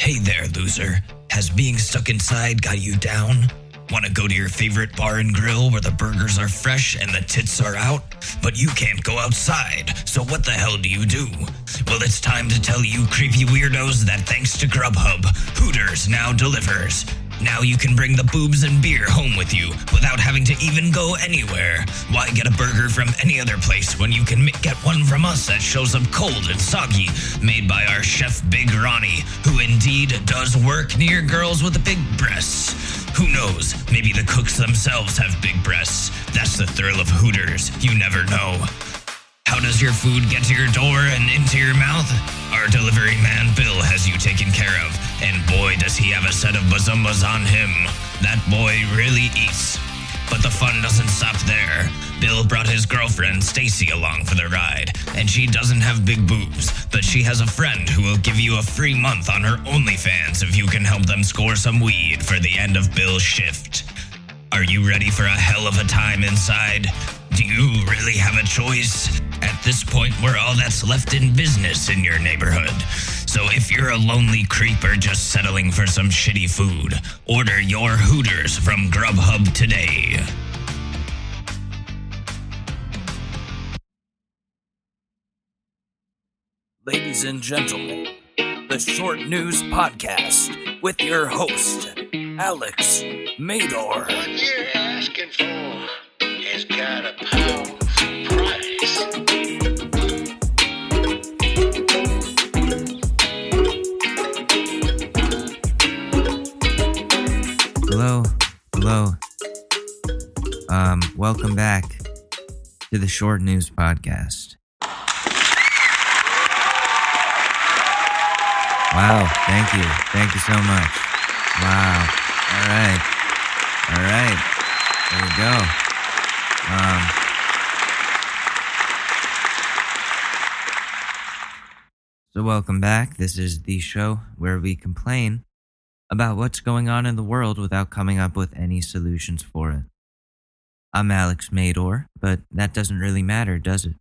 Hey there, loser. Has being stuck inside got you down? Want to go to your favorite bar and grill where the burgers are fresh and the tits are out? But you can't go outside, so what the hell do you do? Well, it's time to tell you creepy weirdos that thanks to Grubhub, Hooters now delivers. Now you can bring the boobs and beer home with you without having to even go anywhere. Why get a burger from any other place when you can get one from us that shows up cold and soggy, made by our chef Big Ronnie, who indeed does work near girls with big breasts. Who knows, maybe the cooks themselves have big breasts. That's the thrill of Hooters, you never know. How does your food get to your door and into your mouth? Our delivery man Bill has you taken care of, and boy does he have a set of bazumbas on him. That boy really eats. But the fun doesn't stop there. Bill brought his girlfriend Stacy along for the ride, and she doesn't have big boobs, but she has a friend who will give you a free month on her OnlyFans if you can help them score some weed for the end of Bill's shift. Are you ready for a hell of a time inside? Do you really have a choice? At this point, we're all that's left in business in your neighborhood. So if you're a lonely creeper just settling for some shitty food, order your Hooters from Grubhub today. Ladies and gentlemen, the Short News Podcast with your host, Alex Mador. What you're asking for has got a powerful price. Hello. Welcome back to the Short News Podcast. Wow, thank you so much. Wow, all right, there we go. So welcome back. This is the show where we complain about what's going on in the world without coming up with any solutions for it. I'm Alex Mador, but that doesn't really matter, does it?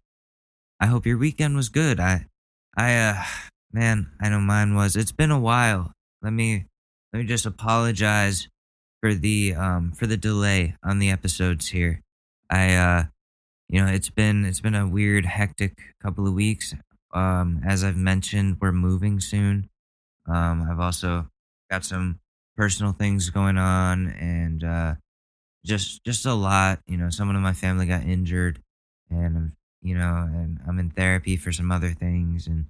I hope your weekend was good. Man, I know mine was. It's been a while. Let me just apologize for the delay on the episodes here. It's been a weird, hectic couple of weeks. As I've mentioned, we're moving soon. I've also got some personal things going on, and just a lot. Someone in my family got injured, and I'm in therapy for some other things, and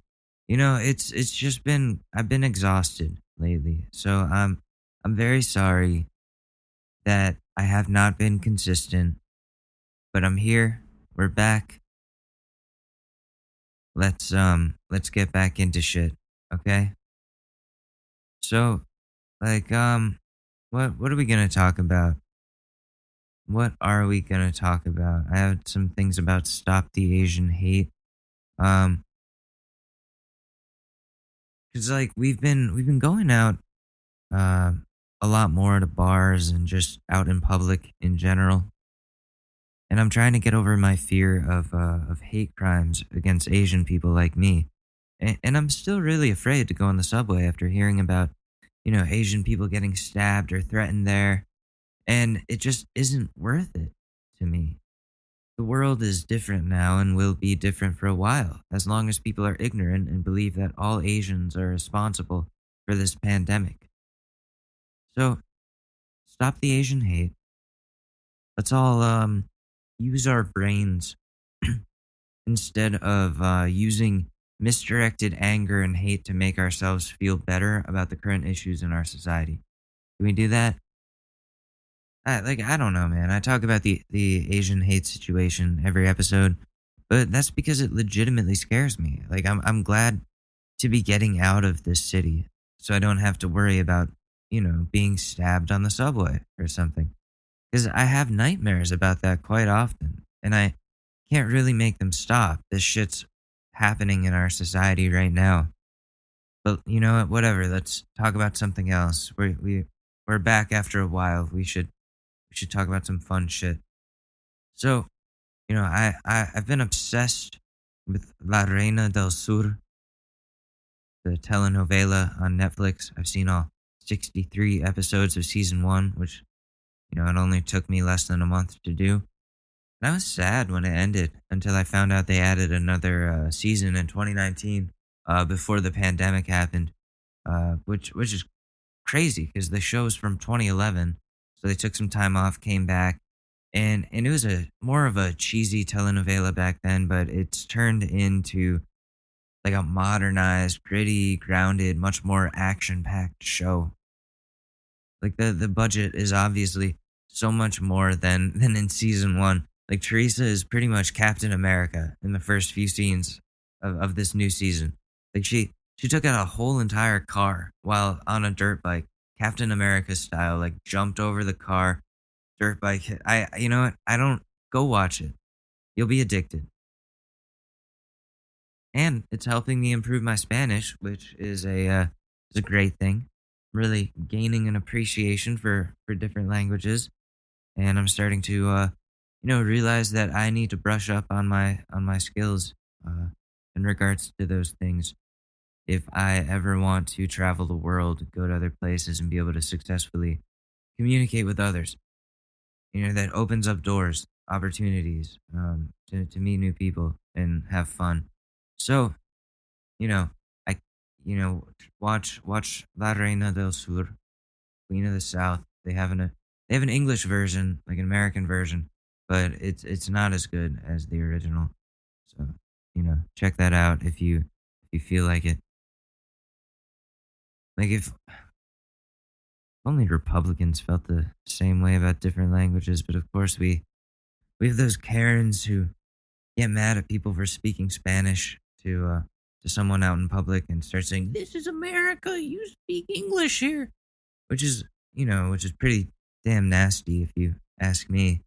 it's just been, I've been exhausted lately. So I'm very sorry that I have not been consistent, but I'm here. We're back. Let's get back into shit, okay? So, what are we gonna talk about? What are we gonna talk about? I have some things about Stop the Asian Hate. Cause we've been going out a lot more to bars and just out in public in general. And I'm trying to get over my fear of hate crimes against Asian people like me. And I'm still really afraid to go on the subway after hearing about, Asian people getting stabbed or threatened there. And it just isn't worth it to me. The world is different now and will be different for a while, as long as people are ignorant and believe that all Asians are responsible for this pandemic. So, stop the Asian hate. Let's all use our brains instead of using misdirected anger and hate to make ourselves feel better about the current issues in our society. Can we do that? I don't know, man. I talk about the Asian hate situation every episode, but that's because it legitimately scares me. I'm glad to be getting out of this city so I don't have to worry about, being stabbed on the subway or something. Because I have nightmares about that quite often, and I can't really make them stop. This shit's happening in our society right now. But you know what? Whatever. Let's talk about something else. We're back after a while. We should talk about some fun shit. So, I've been obsessed with La Reina del Sur, the telenovela on Netflix. I've seen all 63 episodes of season 1, which, it only took me less than a month to do. And I was sad when it ended until I found out they added another season in 2019 before the pandemic happened, which is crazy because the show's from 2011. So they took some time off, came back, and it was a more of a cheesy telenovela back then, but it's turned into like a modernized, gritty, grounded, much more action-packed show. Like the budget is obviously so much more than in season 1. Like Teresa is pretty much Captain America in the first few scenes of this new season. Like she took out a whole entire car while on a dirt bike, Captain America style, like jumped over the car, dirt bike. You know what? I don't go watch it. You'll be addicted. And it's helping me improve my Spanish, which is a great thing. Really gaining an appreciation for different languages, and I'm starting to realize that I need to brush up on my skills in regards to those things. If I ever want to travel the world, go to other places, and be able to successfully communicate with others, that opens up doors, opportunities to meet new people and have fun. So, I, watch La Reina del Sur, Queen of the South. They have an English version, like an American version, but it's not as good as the original. So, check that out if you feel like it. Like if only Republicans felt the same way about different languages, but of course we have those Karens who get mad at people for speaking Spanish to someone out in public and start saying, "This is America, you speak English here," which is pretty damn nasty if you ask me.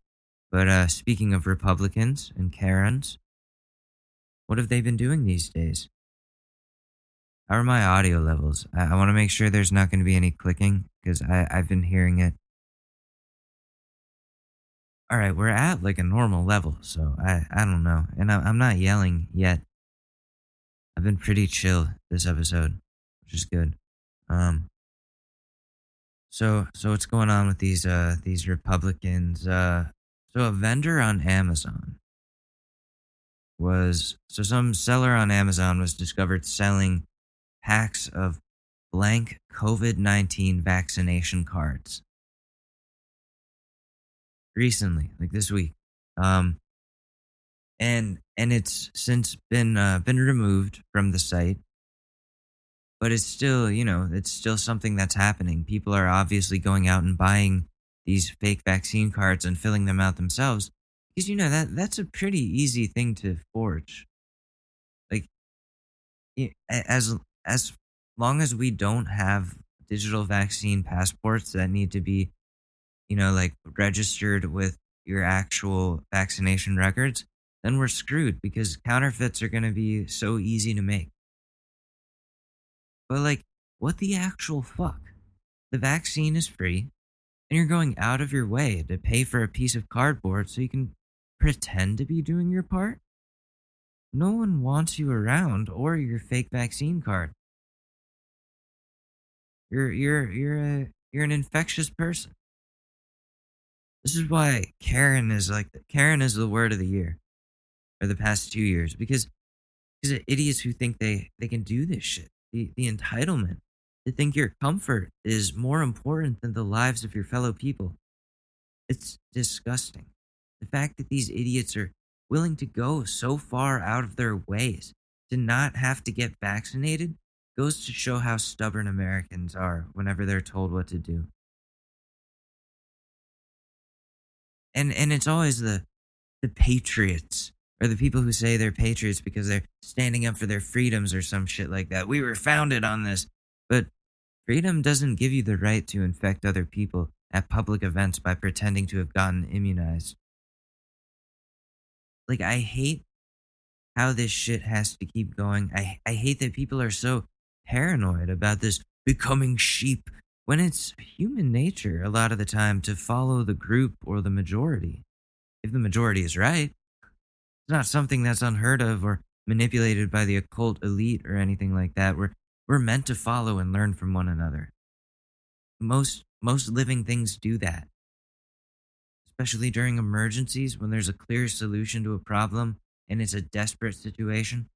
But speaking of Republicans and Karens, what have they been doing these days? How are my audio levels? I want to make sure there's not going to be any clicking because I've been hearing it. All right, we're at like a normal level, so I don't know. And I'm not yelling yet. I've been pretty chill this episode, which is good. So what's going on with these Republicans? So a vendor on Amazon some seller on Amazon was discovered selling packs of blank COVID-19 vaccination cards recently, like this week. And it's since been removed from the site, but it's still, it's still something that's happening. People are obviously going out and buying these fake vaccine cards and filling them out themselves because that's a pretty easy thing to forge. Like as long as we don't have digital vaccine passports that need to be, like registered with your actual vaccination records, then we're screwed because counterfeits are going to be so easy to make. But like, what the actual fuck? The vaccine is free, and you're going out of your way to pay for a piece of cardboard so you can pretend to be doing your part? No one wants you around or your fake vaccine card. You're an infectious person. This is why Karen is the word of the year, or the past 2 years, because of idiots who think they can do this shit. The entitlement to think your comfort is more important than the lives of your fellow people. It's disgusting. The fact that these idiots are willing to go so far out of their ways to not have to get vaccinated goes to show how stubborn Americans are whenever they're told what to do. And it's always the patriots, or the people who say they're patriots because they're standing up for their freedoms or some shit like that. We were founded on this. But freedom doesn't give you the right to infect other people at public events by pretending to have gotten immunized. Like, I hate how this shit has to keep going. I hate that people are so paranoid about this becoming sheep when it's human nature a lot of the time to follow the group or the majority. If the majority is right, it's not something that's unheard of or manipulated by the occult elite or anything like that. We're We're meant to follow and learn from one another. Most living things do that, especially during emergencies when there's a clear solution to a problem and it's a desperate situation.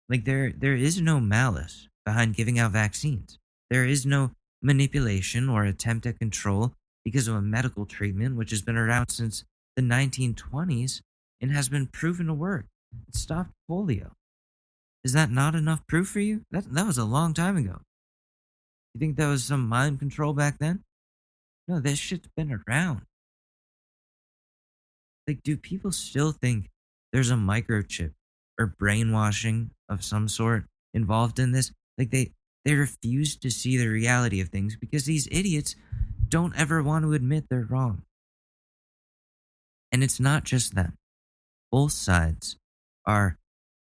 Like there is no malice behind giving out vaccines. There is no manipulation or attempt at control because of a medical treatment which has been around since the 1920s and has been proven to work. It stopped polio. Is that not enough proof for you? That was a long time ago. You think that was some mind control back then? No, this shit's been around. Like, do people still think there's a microchip or brainwashing of some sort involved in this? Like they refuse to see the reality of things because these idiots don't ever want to admit they're wrong. And it's not just them. Both sides are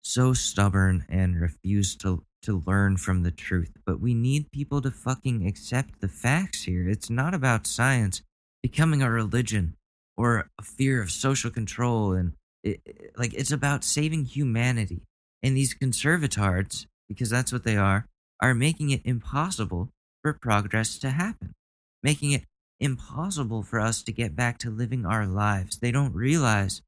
so stubborn and refuse to learn from the truth. But we need people to fucking accept the facts here. It's not about science becoming a religion or a fear of social control, and it's about saving humanity. And these conservatards, because that's what they are making it impossible for progress to happen, making it impossible for us to get back to living our lives. They don't realize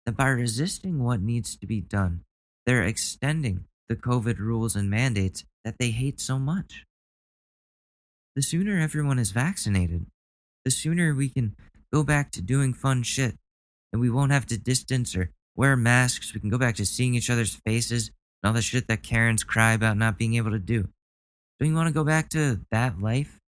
that by resisting what needs to be done, they're extending the COVID rules and mandates that they hate so much. The sooner everyone is vaccinated, the sooner we can go back to doing fun shit, and we won't have to distance or wear masks. We can go back to seeing each other's faces and all the shit that Karens cry about not being able to do. Don't you want to go back to that life?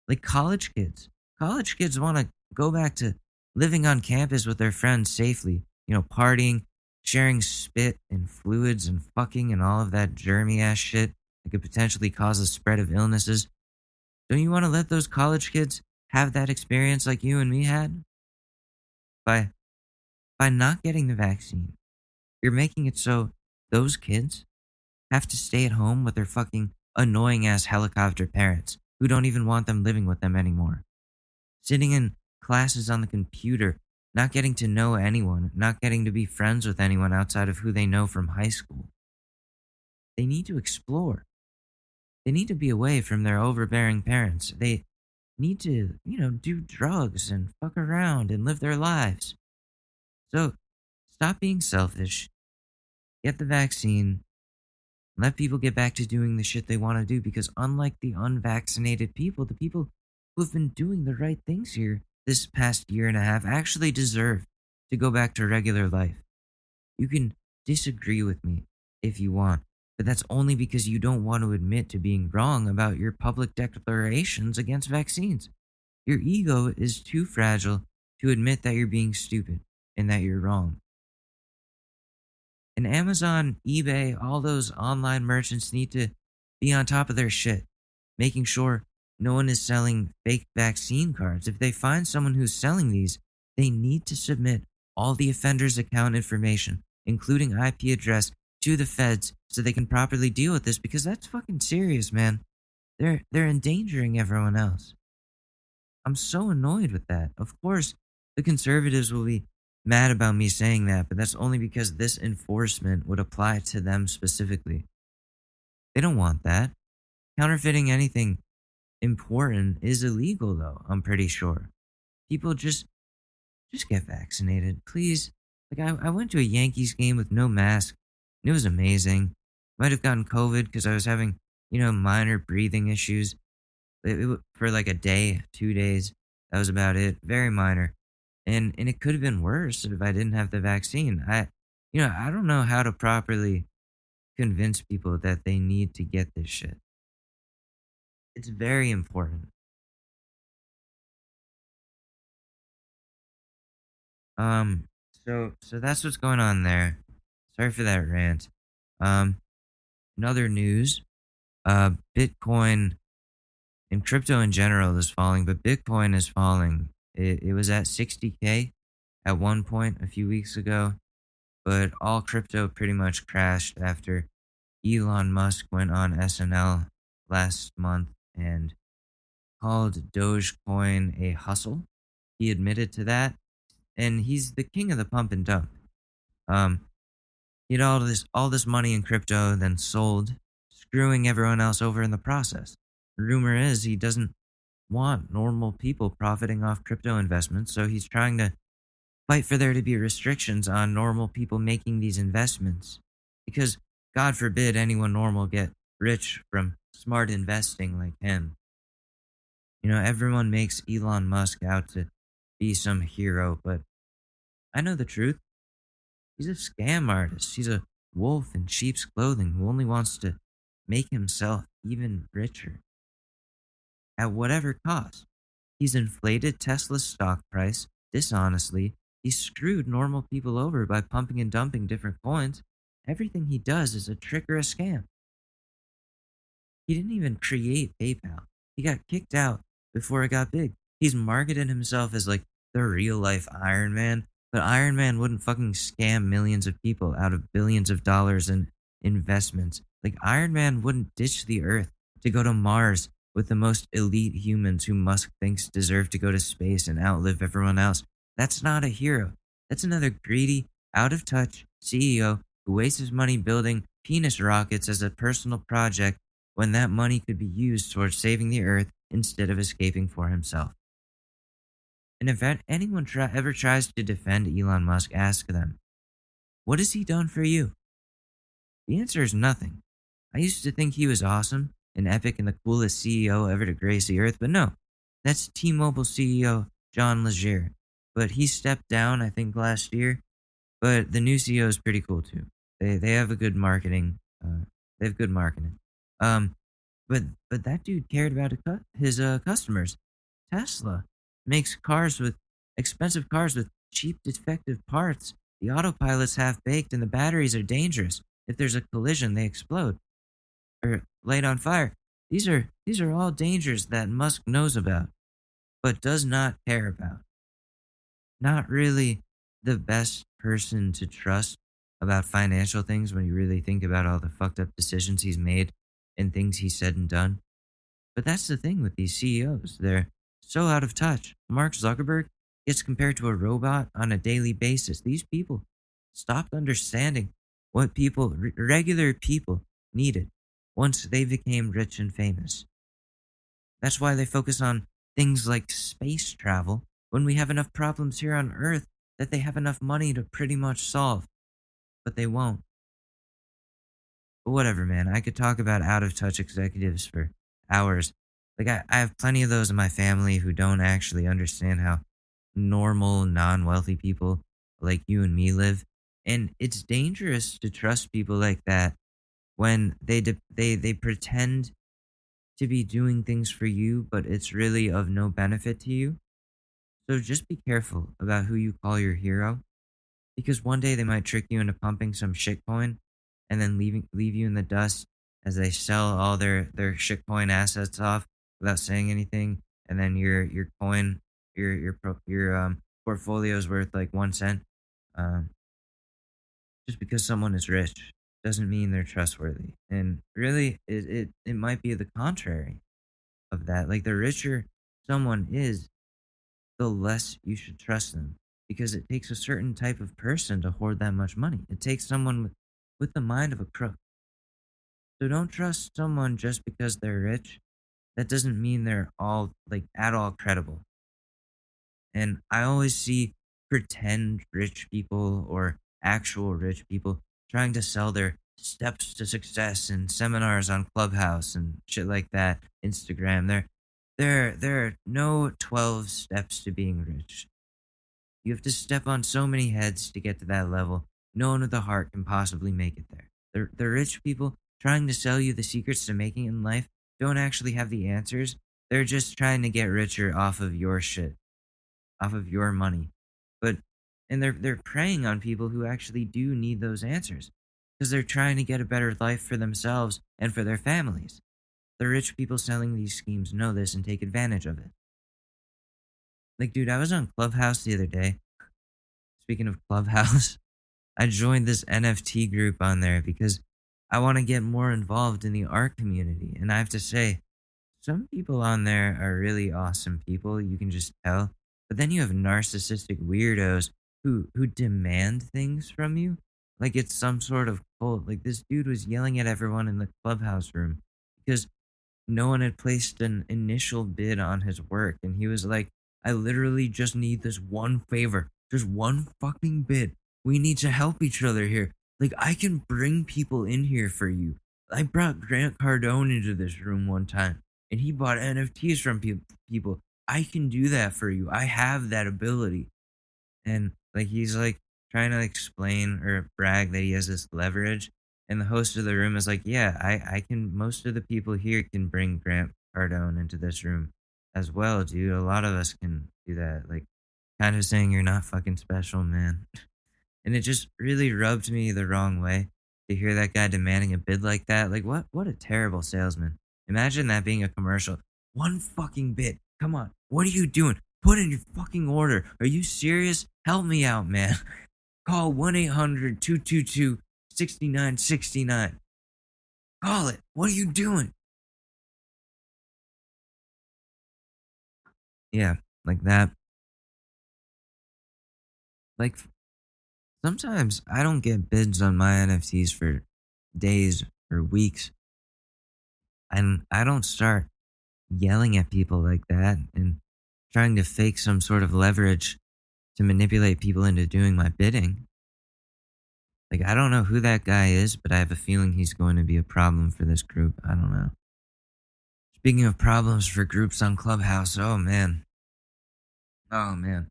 Like college kids. College kids want to go back to living on campus with their friends safely, partying, sharing spit and fluids and fucking and all of that germy ass shit that could potentially cause a spread of illnesses. Don't you want to let those college kids have that experience like you and me had? By not getting the vaccine, you're making it so those kids have to stay at home with their fucking annoying ass helicopter parents who don't even want them living with them anymore. Sitting in classes on the computer, not getting to know anyone, not getting to be friends with anyone outside of who they know from high school. They need to explore. They need to be away from their overbearing parents. They need to, do drugs and fuck around and live their lives. So stop being selfish. Get the vaccine. Let people get back to doing the shit they want to do, because unlike the unvaccinated people, the people who have been doing the right things here this past year and a half actually deserve to go back to regular life. You can disagree with me if you want, but that's only because you don't want to admit to being wrong about your public declarations against vaccines. Your ego is too fragile to admit that you're being stupid and that you're wrong. And Amazon, eBay, all those online merchants need to be on top of their shit, making sure no one is selling fake vaccine cards. If they find someone who's selling these, they need to submit all the offender's account information, including IP address, to the feds so they can properly deal with this, because that's fucking serious, man. They're endangering everyone else. I'm so annoyed with that. Of course, the conservatives will be mad about me saying that, but that's only because this enforcement would apply to them specifically. They don't want that. Counterfeiting anything important is illegal, though, I'm pretty sure. People just get vaccinated, please. Like, I went to a Yankees game with no mask, and it was amazing. Might have gotten COVID because I was having, minor breathing issues. For like a day, 2 days. That was about it. Very minor. And it could have been worse if I didn't have the vaccine. I don't know how to properly convince people that they need to get this shit. It's very important. So that's what's going on there. Sorry for that rant. In other news, Bitcoin and crypto in general is falling, but Bitcoin is falling. It was at 60K at one point a few weeks ago, but all crypto pretty much crashed after Elon Musk went on SNL last month and called Dogecoin a hustle. He admitted to that, and he's the king of the pump and dump. He had all this money in crypto, then sold, screwing everyone else over in the process. Rumor is he doesn't want normal people profiting off crypto investments, so he's trying to fight for there to be restrictions on normal people making these investments. Because, God forbid, anyone normal get rich from smart investing like him. Everyone makes Elon Musk out to be some hero, but I know the truth. He's a scam artist. He's a wolf in sheep's clothing who only wants to make himself even richer at whatever cost. He's inflated Tesla's stock price dishonestly. He screwed normal people over by pumping and dumping different coins. Everything he does is a trick or a scam. He didn't even create PayPal. He got kicked out before it got big. He's marketed himself as like the real life Iron Man, but Iron Man wouldn't fucking scam millions of people out of billions of dollars in investments. Like Iron Man wouldn't ditch the Earth to go to Mars with the most elite humans who Musk thinks deserve to go to space and outlive everyone else. That's not a hero. That's another greedy, out of touch CEO who wastes his money building penis rockets as a personal project when that money could be used towards saving the Earth instead of escaping for himself. And if anyone ever tries to defend Elon Musk, ask them, what has he done for you? The answer is nothing. I used to think he was awesome, an epic and the coolest CEO ever to grace the Earth, but no, that's T-Mobile CEO John Legere. But he stepped down, I think, last year. But the new CEO is pretty cool too. They have a good marketing. They have good marketing. But that dude cared about his customers. Tesla makes expensive cars with cheap defective parts. The autopilot's half baked and the batteries are dangerous. If there's a collision, they explode or light on fire. These are all dangers that Musk knows about, but does not care about. Not really the best person to trust about financial things when you really think about all the fucked up decisions he's made and things he said and done. But that's the thing with these CEOs. They're so out of touch. Mark Zuckerberg gets compared to a robot on a daily basis. These people stopped understanding what regular people needed once they became rich and famous. That's why they focus on things like space travel when we have enough problems here on Earth that they have enough money to pretty much solve. But they won't. But whatever, man. I could talk about out-of-touch executives for hours. Like, I have plenty of those in my family who don't actually understand how normal, non-wealthy people like you and me live. And it's dangerous to trust people like that when they pretend to be doing things for you, but it's really of no benefit to you. So just be careful about who you call your hero, because one day they might trick you into pumping some shitcoin and then leave you in the dust as they sell all their shitcoin assets off without saying anything, and then your coin, your portfolio is worth like 1 cent. Just because someone is rich doesn't mean they're trustworthy, and really, it might be the contrary of that. Like, the richer someone is, the less you should trust them, because it takes a certain type of person to hoard that much money. It takes someone with the mind of a crook. So don't trust someone just because they're rich. That doesn't mean they're all at all credible. And I always see pretend rich people or actual rich people trying to sell their steps to success in seminars on Clubhouse and shit like that, Instagram. There are no 12 steps to being rich. You have to step on so many heads to get to that level. No one with a heart can possibly make it there. The rich people trying to sell you the secrets to making it in life don't actually have the answers. They're just trying to get richer off of your shit, off of your money. And they're preying on people who actually do need those answers, because they're trying to get a better life for themselves and for their families. The rich people selling these schemes know this and take advantage of it. Like, dude, I was on Clubhouse the other day. Speaking of Clubhouse, I joined this NFT group on there because I want to get more involved in the art community. And I have to say, some people on there are really awesome people. You can just tell. But then you have narcissistic weirdos who demand things from you like it's some sort of cult. Like, this dude was yelling at everyone in the Clubhouse room because no one had placed an initial bid on his work. And he was like, I literally just need this one favor, just one fucking bid. We need to help each other here. Like, I can bring people in here for you. I brought Grant Cardone into this room one time, and he bought NFTs from people. I can do that for you. I have that ability. And like, he's like trying to explain or brag that he has this leverage. And the host of the room is like, yeah, I can, most of the people here can bring Grant Cardone into this room as well, dude. A lot of us can do that. Like, kind of saying you're not fucking special, man. And it just really rubbed me the wrong way to hear that guy demanding a bid like that. Like, what a terrible salesman. Imagine that being a commercial. One fucking bid. Come on. What are you doing? Put in your fucking order. Are you serious? Help me out, man. Call 1-800-222-6969. Call it. What are you doing? Yeah, like that. Like, sometimes I don't get bids on my NFTs for days or weeks. And I don't start yelling at people like that and trying to fake some sort of leverage to manipulate people into doing my bidding. Like, I don't know who that guy is, but I have a feeling he's going to be a problem for this group. I don't know. Speaking of problems for groups on Clubhouse, oh man. Oh man.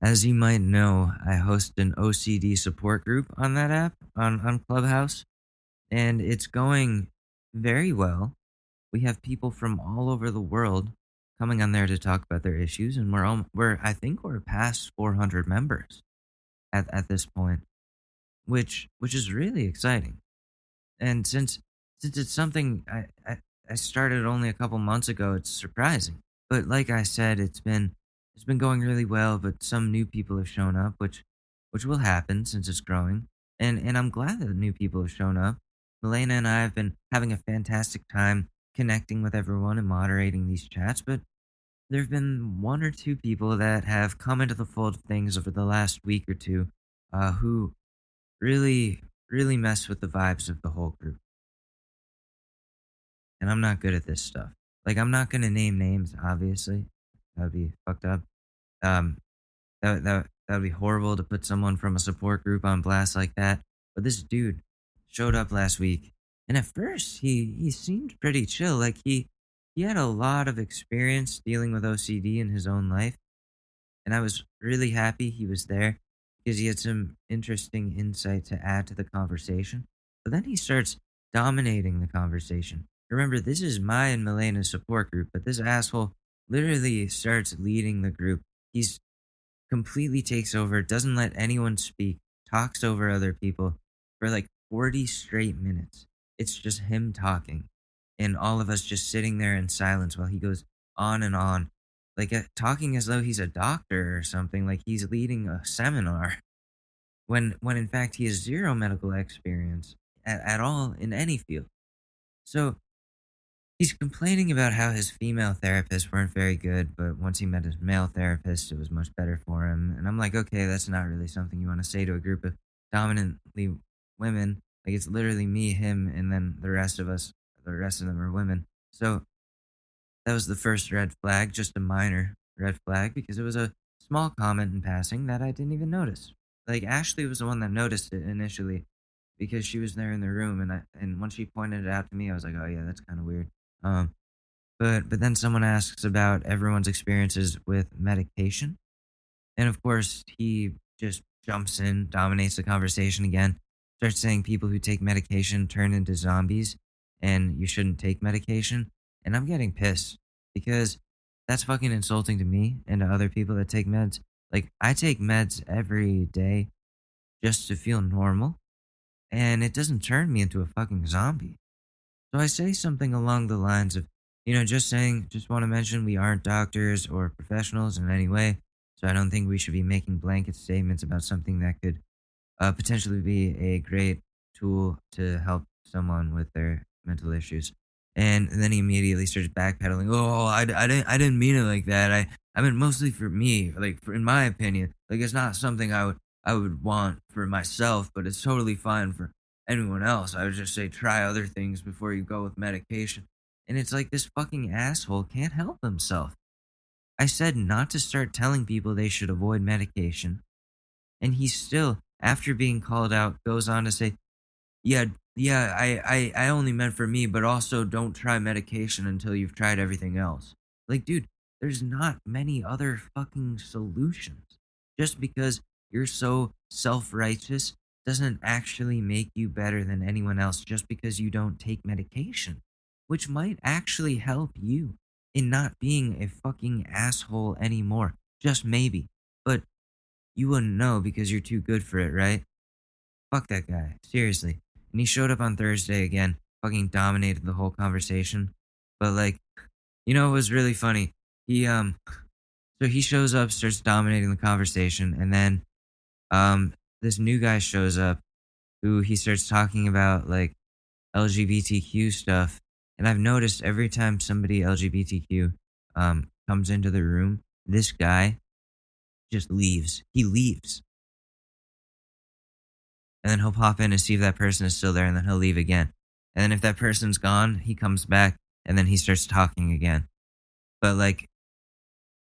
As you might know, I host an OCD support group on that app, on Clubhouse, and it's going very well. We have people from all over the world coming on there to talk about their issues, and I think we're past 400 members at this point, which is really exciting. And since it's something I started only a couple months ago, it's surprising. But like I said, it's been going really well, but some new people have shown up, which will happen since it's growing. And I'm glad that new people have shown up. Milena and I have been having a fantastic time connecting with everyone and moderating these chats, but there have been one or two people that have come into the fold of things over the last week or two who really, really mess with the vibes of the whole group. And I'm not good at this stuff. Like, I'm not going to name names, obviously. That would be fucked up. That would be horrible to put someone from a support group on blast like that. But this dude showed up last week, and at first he seemed pretty chill. Like, he had a lot of experience dealing with OCD in his own life, and I was really happy he was there because he had some interesting insight to add to the conversation. But then he starts dominating the conversation. Remember, this is my and Milena's support group, but this asshole literally starts leading the group. He's completely takes over, doesn't let anyone speak, talks over other people for like 40 straight minutes. It's just him talking, and all of us just sitting there in silence while he goes on and on, like talking as though he's a doctor or something, like he's leading a seminar, when in fact he has zero medical experience at all in any field. So he's complaining about how his female therapists weren't very good, but once he met his male therapist, it was much better for him. And I'm like, okay, that's not really something you want to say to a group of dominantly women. Like, it's literally me, him, and then the rest of them are women. So that was the first red flag, just a minor red flag, because it was a small comment in passing that I didn't even notice. Like, Ashley was the one that noticed it initially because she was there in the room, and when she pointed it out to me, I was like, oh yeah, that's kind of weird. But then someone asks about everyone's experiences with medication, and of course he just jumps in, dominates the conversation again, starts saying people who take medication turn into zombies, and you shouldn't take medication. And I'm getting pissed because that's fucking insulting to me and to other people that take meds. Like, I take meds every day just to feel normal, and it doesn't turn me into a fucking zombie. So I say something along the lines of, just want to mention we aren't doctors or professionals in any way, so I don't think we should be making blanket statements about something that could potentially be a great tool to help someone with their mental issues. And then he immediately starts backpedaling. Oh, I didn't mean it like that. I meant mostly for me, like, in my opinion. Like, it's not something I I would want for myself, but it's totally fine for anyone else. I would just say try other things before you go with medication. And it's like this fucking asshole can't help himself. I said not to start telling people they should avoid medication. And he still, after being called out, goes on to say, yeah, I only meant for me, but also don't try medication until you've tried everything else. Like, dude, there's not many other fucking solutions. Just because you're so self-righteous doesn't actually make you better than anyone else just because you don't take medication, which might actually help you in not being a fucking asshole anymore. Just maybe. But you wouldn't know because you're too good for it, right? Fuck that guy. Seriously. And he showed up on Thursday again, fucking dominated the whole conversation. But like, you know, it was really funny. So he shows up, starts dominating the conversation, and then this new guy shows up who he starts talking about like LGBTQ stuff. And I've noticed every time somebody LGBTQ comes into the room, this guy just leaves. He leaves. And then he'll pop in and see if that person is still there, and then he'll leave again. And then if that person's gone, he comes back, and then he starts talking again. But like,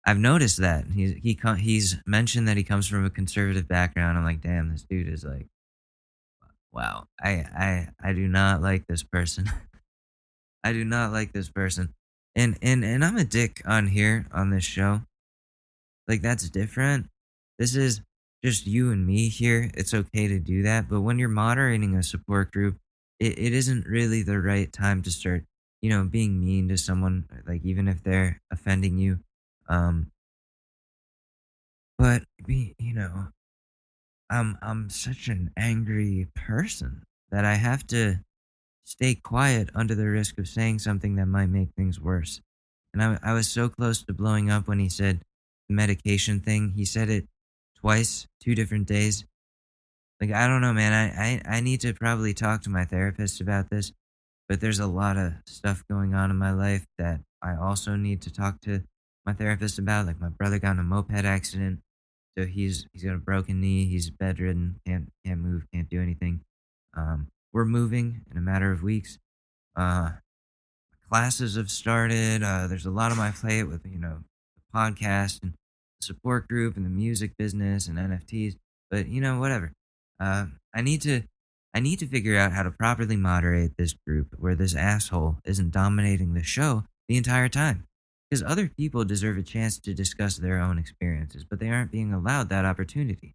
I've noticed that he's mentioned that he comes from a conservative background. I'm like, damn, this dude is like, wow. I do not like this person. I do not like this person. And I'm a dick on here on this show. Like, that's different. This is just you and me here. It's okay to do that. But when you're moderating a support group, it isn't really the right time to start, being mean to someone, like even if they're offending you. But I'm such an angry person that I have to stay quiet under the risk of saying something that might make things worse. And I was so close to blowing up when he said the medication thing. He said it twice, 2 different days. Like, I don't know, man. I need to probably talk to my therapist about this, but there's a lot of stuff going on in my life that I also need to talk to my therapist about. Like, my brother got in a moped accident, so he's got a broken knee. He's bedridden, can't move, can't do anything. We're moving in a matter of weeks. Classes have started. There's a lot on my plate with the podcast and the support group and the music business and NFTs. But whatever. I need to figure out how to properly moderate this group where this asshole isn't dominating the show the entire time. Because other people deserve a chance to discuss their own experiences, but they aren't being allowed that opportunity.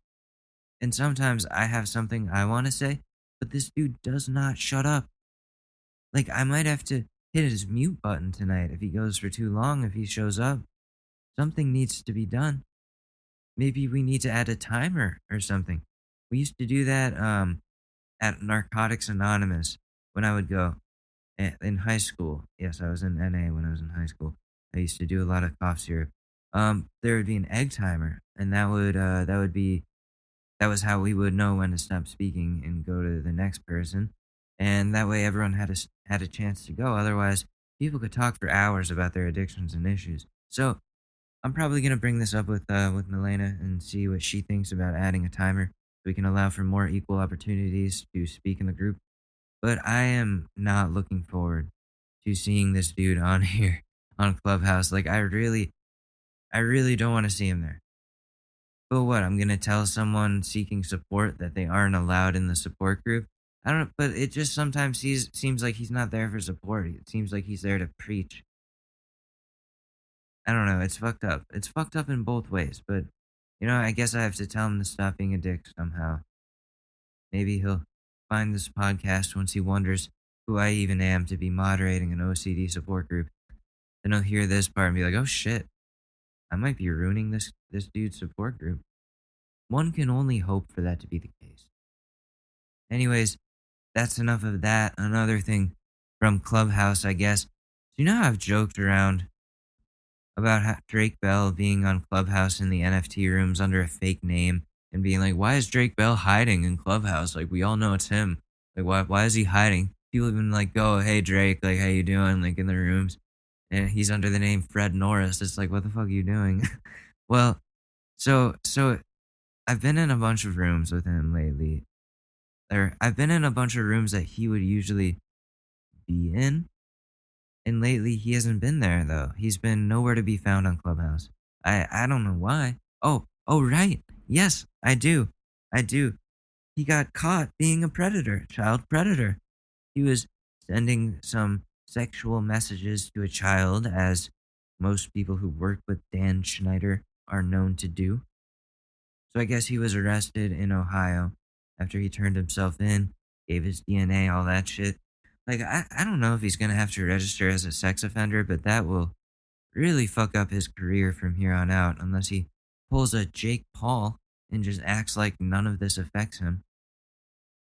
And sometimes I have something I want to say, but this dude does not shut up. Like, I might have to hit his mute button tonight if he goes for too long, if he shows up. Something needs to be done. Maybe we need to add a timer or something. We used to do that at Narcotics Anonymous when I would go in high school. Yes, I was in NA when I was in high school. I used to do a lot of cough syrup. There would be an egg timer, and that was how we would know when to stop speaking and go to the next person. And that way everyone had a chance to go. Otherwise, people could talk for hours about their addictions and issues. So I'm probably going to bring this up with Milena and see what she thinks about adding a timer so we can allow for more equal opportunities to speak in the group. But I am not looking forward to seeing this dude on here on Clubhouse. Like, I really don't want to see him there. But what, I'm going to tell someone seeking support that they aren't allowed in the support group? I don't know, but it just sometimes seems like he's not there for support. It seems like he's there to preach. I don't know, it's fucked up. It's fucked up in both ways, but, I guess I have to tell him to stop being a dick somehow. Maybe he'll find this podcast once he wonders who I even am to be moderating an OCD support group. Then he'll hear this part and be like, oh shit, I might be ruining this dude's support group. One can only hope for that to be the case. Anyways, that's enough of that. Another thing from Clubhouse, I guess. So you know how I've joked around about Drake Bell being on Clubhouse in the NFT rooms under a fake name and being like, why is Drake Bell hiding in Clubhouse? Like, we all know it's him. Like, why is he hiding? People even like go, hey Drake, like, how you doing? Like, in the rooms. And he's under the name Fred Norris. It's like, what the fuck are you doing? Well, so I've been in a bunch of rooms with him lately. I've been in a bunch of rooms that he would usually be in. And lately he hasn't been there though. He's been nowhere to be found on Clubhouse. I don't know why. Oh, right. Yes, I do. He got caught being a predator, child predator. He was sending some sexual messages to a child, as most people who work with Dan Schneider are known to do. So I guess he was arrested in Ohio after he turned himself in, gave his DNA, all that shit. Like, I don't know if he's going to have to register as a sex offender, but that will really fuck up his career from here on out unless he pulls a Jake Paul and just acts like none of this affects him.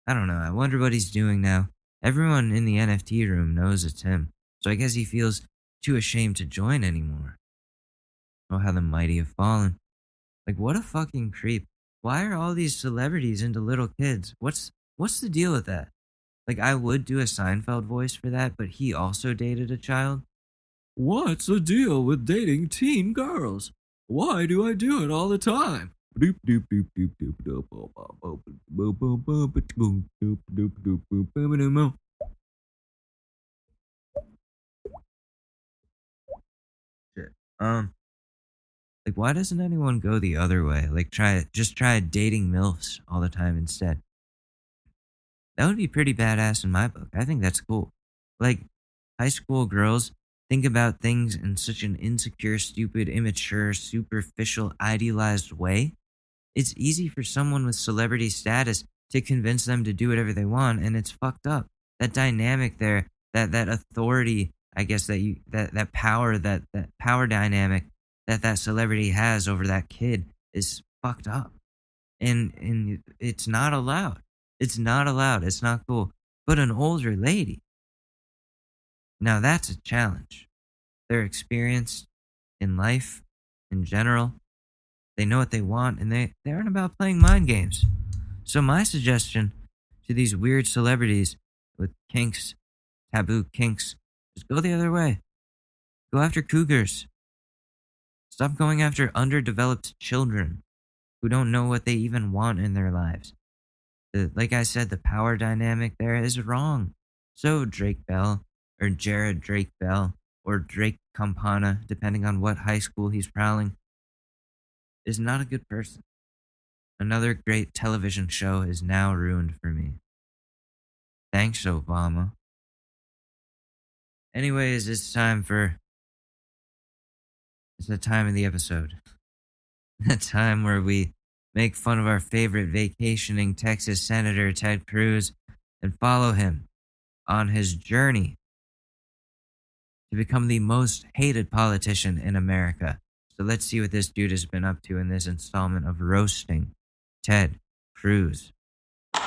I don't know. I wonder what he's doing now. Everyone in the NFT room knows it's him, so I guess he feels too ashamed to join anymore. Oh, how the mighty have fallen. Like, what a fucking creep. Why are all these celebrities into little kids? What's the deal with that? Like, I would do a Seinfeld voice for that, but he also dated a child. What's the deal with dating teen girls? Why do I do it all the time? Shit. Like, why doesn't anyone go the other way? Like, try dating MILFs all the time instead. That would be pretty badass in my book. I think that's cool. Like, high school girls think about things in such an insecure, stupid, immature, superficial, idealized way. It's easy for someone with celebrity status to convince them to do whatever they want, and it's fucked up. That dynamic there, that authority, I guess, that power dynamic that celebrity has over that kid is fucked up. And it's not allowed. It's not allowed. It's not cool. But an older lady, now that's a challenge. They're experienced in life in general. They know what they want, and they aren't about playing mind games. So my suggestion to these weird celebrities with kinks, taboo kinks, is go the other way. Go after cougars. Stop going after underdeveloped children who don't know what they even want in their lives. Like I said, the power dynamic there is wrong. So Drake Bell, or Jared Drake Bell, or Drake Campana, depending on what high school he's prowling, is not a good person. Another great television show is now ruined for me. Thanks, Obama. Anyways, it's the time of the episode. The time where we make fun of our favorite vacationing Texas Senator Ted Cruz and follow him on his journey to become the most hated politician in America. So let's see what this dude has been up to in this installment of Roasting Ted Cruz. I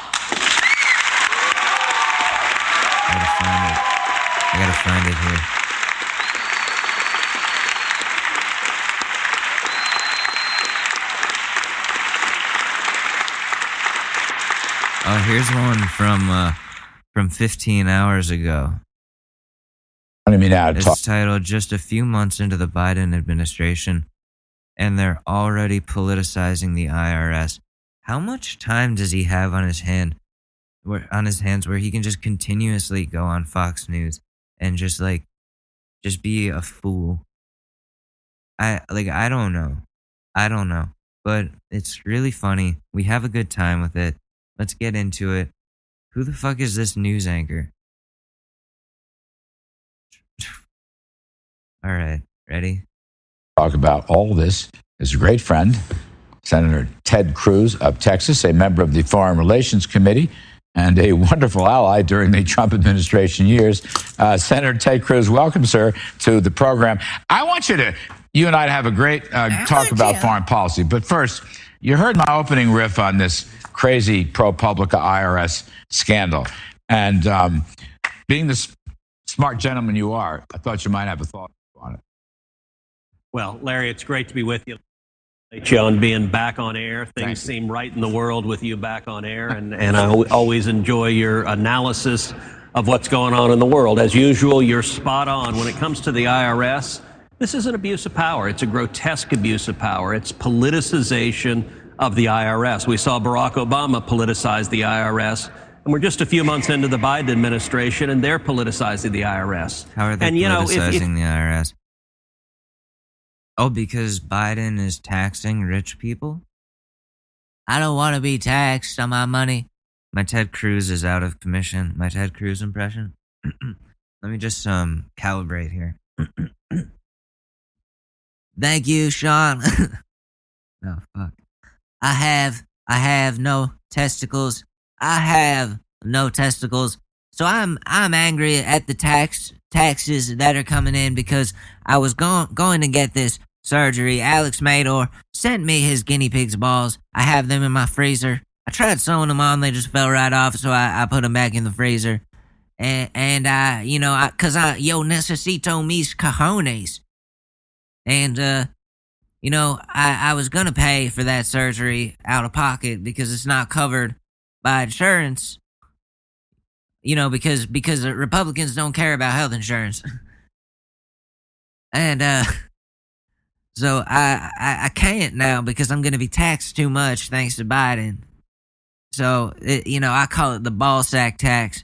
gotta find it here. Oh, here's one from 15 hours ago. It's titled "Just a Few Months into the Biden Administration, and They're Already Politicizing the IRS." How much time does he have on his hands where he can just continuously go on Fox News and just be a fool? I don't know, but it's really funny. We have a good time with it. Let's get into it. Who the fuck is this news anchor? All right, ready? Talk about all this is a great friend, Senator Ted Cruz of Texas, a member of the Foreign Relations Committee and a wonderful ally during the Trump administration years. Senator Ted Cruz, welcome, sir, to the program. I want you and I to have a great talk about foreign policy. But first, you heard my opening riff on this crazy ProPublica IRS scandal. And being the smart gentleman you are, I thought you might have a thought on it. Well, Larry, it's great to be with you. John, being back on air, things seem right in the world with you back on air, and I always enjoy your analysis of what's going on in the world. As usual, you're spot on. When it comes to the IRS, this is an abuse of power. It's a grotesque abuse of power. It's politicization of the IRS. We saw Barack Obama politicize the IRS, and we're just a few months into the Biden administration, and they're politicizing the IRS. How are they politicizing the IRS? Oh, because Biden is taxing rich people? I don't want to be taxed on my money. My Ted Cruz is out of commission. My Ted Cruz impression. Let me just calibrate here. Thank you, Sean. No, fuck. I have no testicles. I have no testicles. So I'm angry at the taxes that are coming in because I was going to get this surgery. Alex Mador sent me his guinea pig's balls. I have them in my freezer. I tried sewing them on, they just fell right off, so I put them back in the freezer. And yo necesito mis cojones. And I was gonna pay for that surgery out of pocket because it's not covered by insurance. Because the Republicans don't care about health insurance. And so I can't now because I'm gonna be taxed too much thanks to Biden. So I call it the ball sack tax.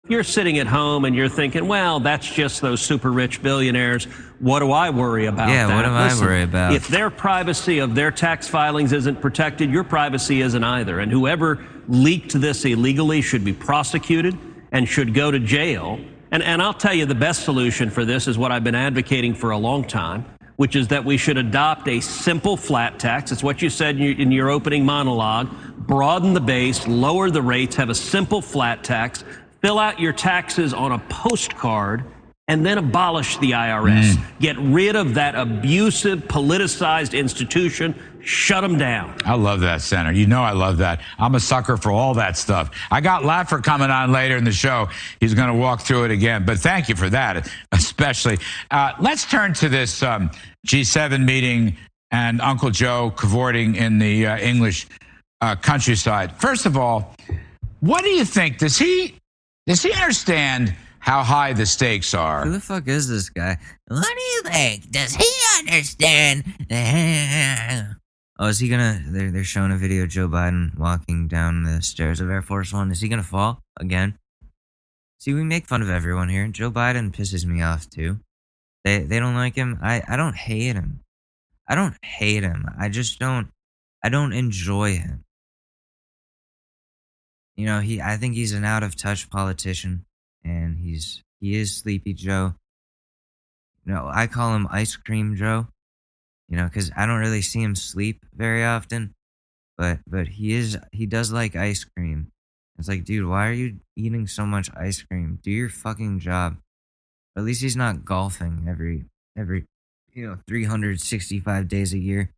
You're sitting at home and you're thinking, well, that's just those super rich billionaires. What do I worry about? Yeah, that? what do I worry about? If their privacy of their tax filings isn't protected, your privacy isn't either. And whoever leaked this illegally should be prosecuted and should go to jail. And I'll tell you, the best solution for this is what I've been advocating for a long time, which is that we should adopt a simple flat tax. It's what you said in your opening monologue. Broaden the base, lower the rates, have a simple flat tax. Fill out your taxes on a postcard, and then abolish the IRS. Get rid of that abusive, politicized institution. Shut them down. I love that, Senator. You know I love that. I'm a sucker for all that stuff. I got Laffer coming on later in the show. He's going to walk through it again. But thank you for that, especially. Let's turn to this G7 meeting and Uncle Joe cavorting in the English countryside. First of all, what do you think? Does he understand how high the stakes are? Who the fuck is this guy? What do you think? Does he understand? Oh, is he gonna... They're showing a video of Joe Biden walking down the stairs of Air Force One. Is he gonna fall again? See, we make fun of everyone here. Joe Biden pisses me off, too. They don't like him. I don't hate him. I don't hate him. I just don't... I don't enjoy him. I think he's an out-of-touch politician, and he is Sleepy Joe. I call him Ice Cream Joe, because I don't really see him sleep very often, but he does like ice cream. It's like, dude, why are you eating so much ice cream? Do your fucking job. At least he's not golfing every 365 days a year.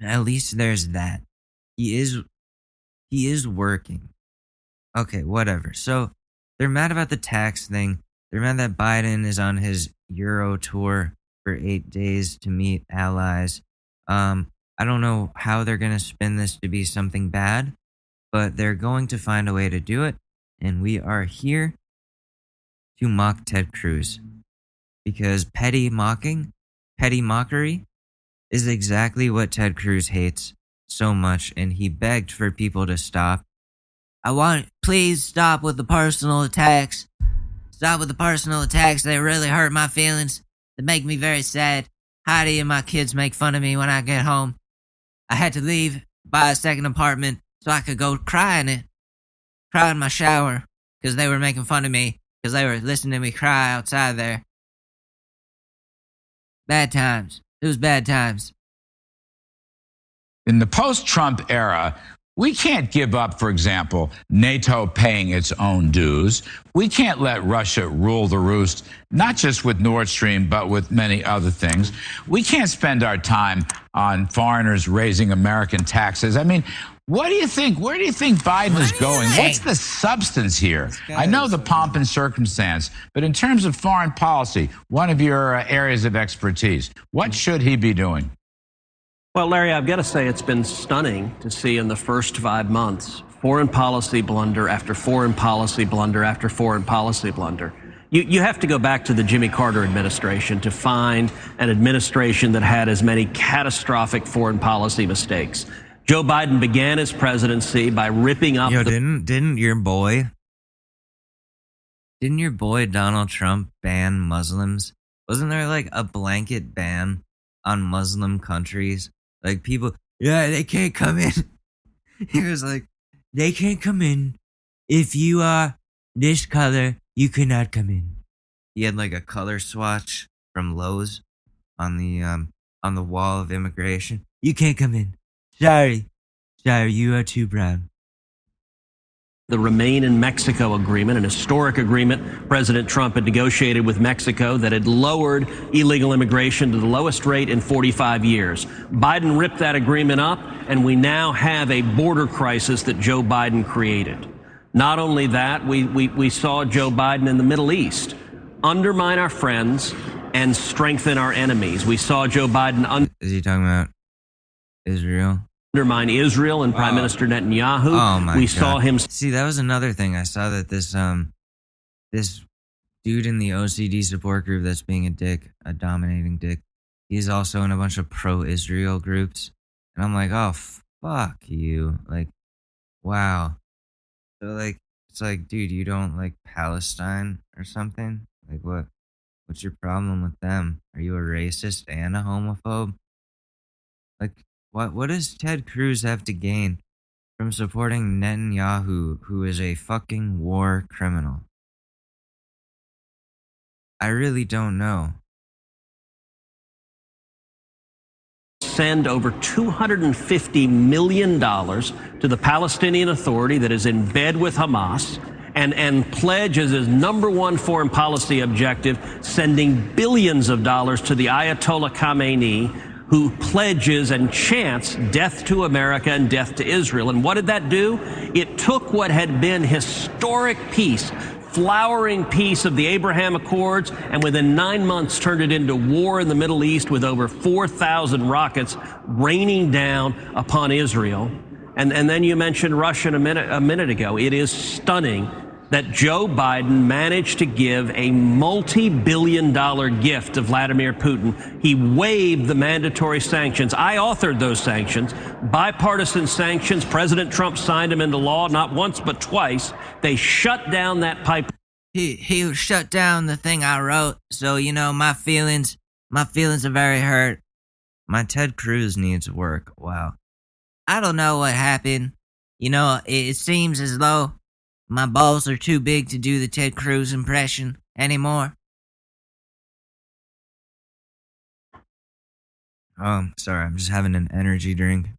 At least there's that. He is working. Okay, whatever. So they're mad about the tax thing. They're mad that Biden is on his Euro tour for 8 days to meet allies. I don't know how they're going to spin this to be something bad, but they're going to find a way to do it. And we are here to mock Ted Cruz. Because petty mockery is exactly what Ted Cruz hates so much, and he begged for people to stop. Please stop with the personal attacks. Stop with the personal attacks. They really hurt my feelings. They make me very sad. Heidi and my kids make fun of me when I get home. I had to leave, buy a second apartment so I could go cry in my shower because they were making fun of me because they were listening to me cry outside there. Bad times. It was bad times. In the post-Trump era, we can't give up, for example, NATO paying its own dues. We can't let Russia rule the roost, not just with Nord Stream, but with many other things. We can't spend our time on foreigners raising American taxes. I mean, what do you think? Where do you think Biden is going? What's the substance here? I know the pomp and circumstance, but in terms of foreign policy, one of your areas of expertise, what should he be doing? Well, Larry, I've got to say it's been stunning to see in the first 5 months foreign policy blunder after foreign policy blunder after foreign policy blunder. You have to go back to the Jimmy Carter administration to find an administration that had as many catastrophic foreign policy mistakes. Joe Biden began his presidency by ripping up didn't your boy Donald Trump ban Muslims? Wasn't there like a blanket ban on Muslim countries? Like people, yeah, they can't come in. He was like, they can't come in. If you are this color, you cannot come in. He had like a color swatch from Lowe's on the wall of immigration. You can't come in. Sorry, you are too brown. the Remain in Mexico agreement, an historic agreement President Trump had negotiated with Mexico that had lowered illegal immigration to the lowest rate in 45 years. Biden ripped that agreement up, and we now have a border crisis that Joe Biden created. Not only that, we saw Joe Biden in the Middle East undermine our friends and strengthen our enemies. We saw Joe Biden Is he talking about Israel? Undermine Israel and Prime Minister Netanyahu. Oh my God. Saw him. See, that was another thing. I saw that this dude in the OCD support group that's being a dick, a dominating dick, he's also in a bunch of pro-Israel groups. And I'm like, oh, fuck you. Like, wow. So, like, it's like, dude, you don't like Palestine or something? Like, what's your problem with them? Are you a racist and a homophobe? Like, what does Ted Cruz have to gain from supporting Netanyahu, who is a fucking war criminal? I really don't know. Send over $250 million to the Palestinian Authority that is in bed with Hamas and pledge as his number one foreign policy objective, sending billions of dollars to the Ayatollah Khamenei, who pledges and chants death to America and death to Israel. And what did that do? It took what had been historic peace, flowering peace of the Abraham Accords, and within 9 months turned it into war in the Middle East with over 4,000 rockets raining down upon Israel. And then you mentioned Russia a minute ago. It is stunning that Joe Biden managed to give a multi-billion-dollar gift to Vladimir Putin. He waived the mandatory sanctions. I authored those sanctions, bipartisan sanctions. President Trump signed them into law, not once but twice. They shut down that pipeline. He shut down the thing I wrote, so my feelings are very hurt. My Ted Cruz needs work. Wow. I don't know what happened. It seems as though my balls are too big to do the Ted Cruz impression anymore. Oh, sorry, I'm just having an energy drink.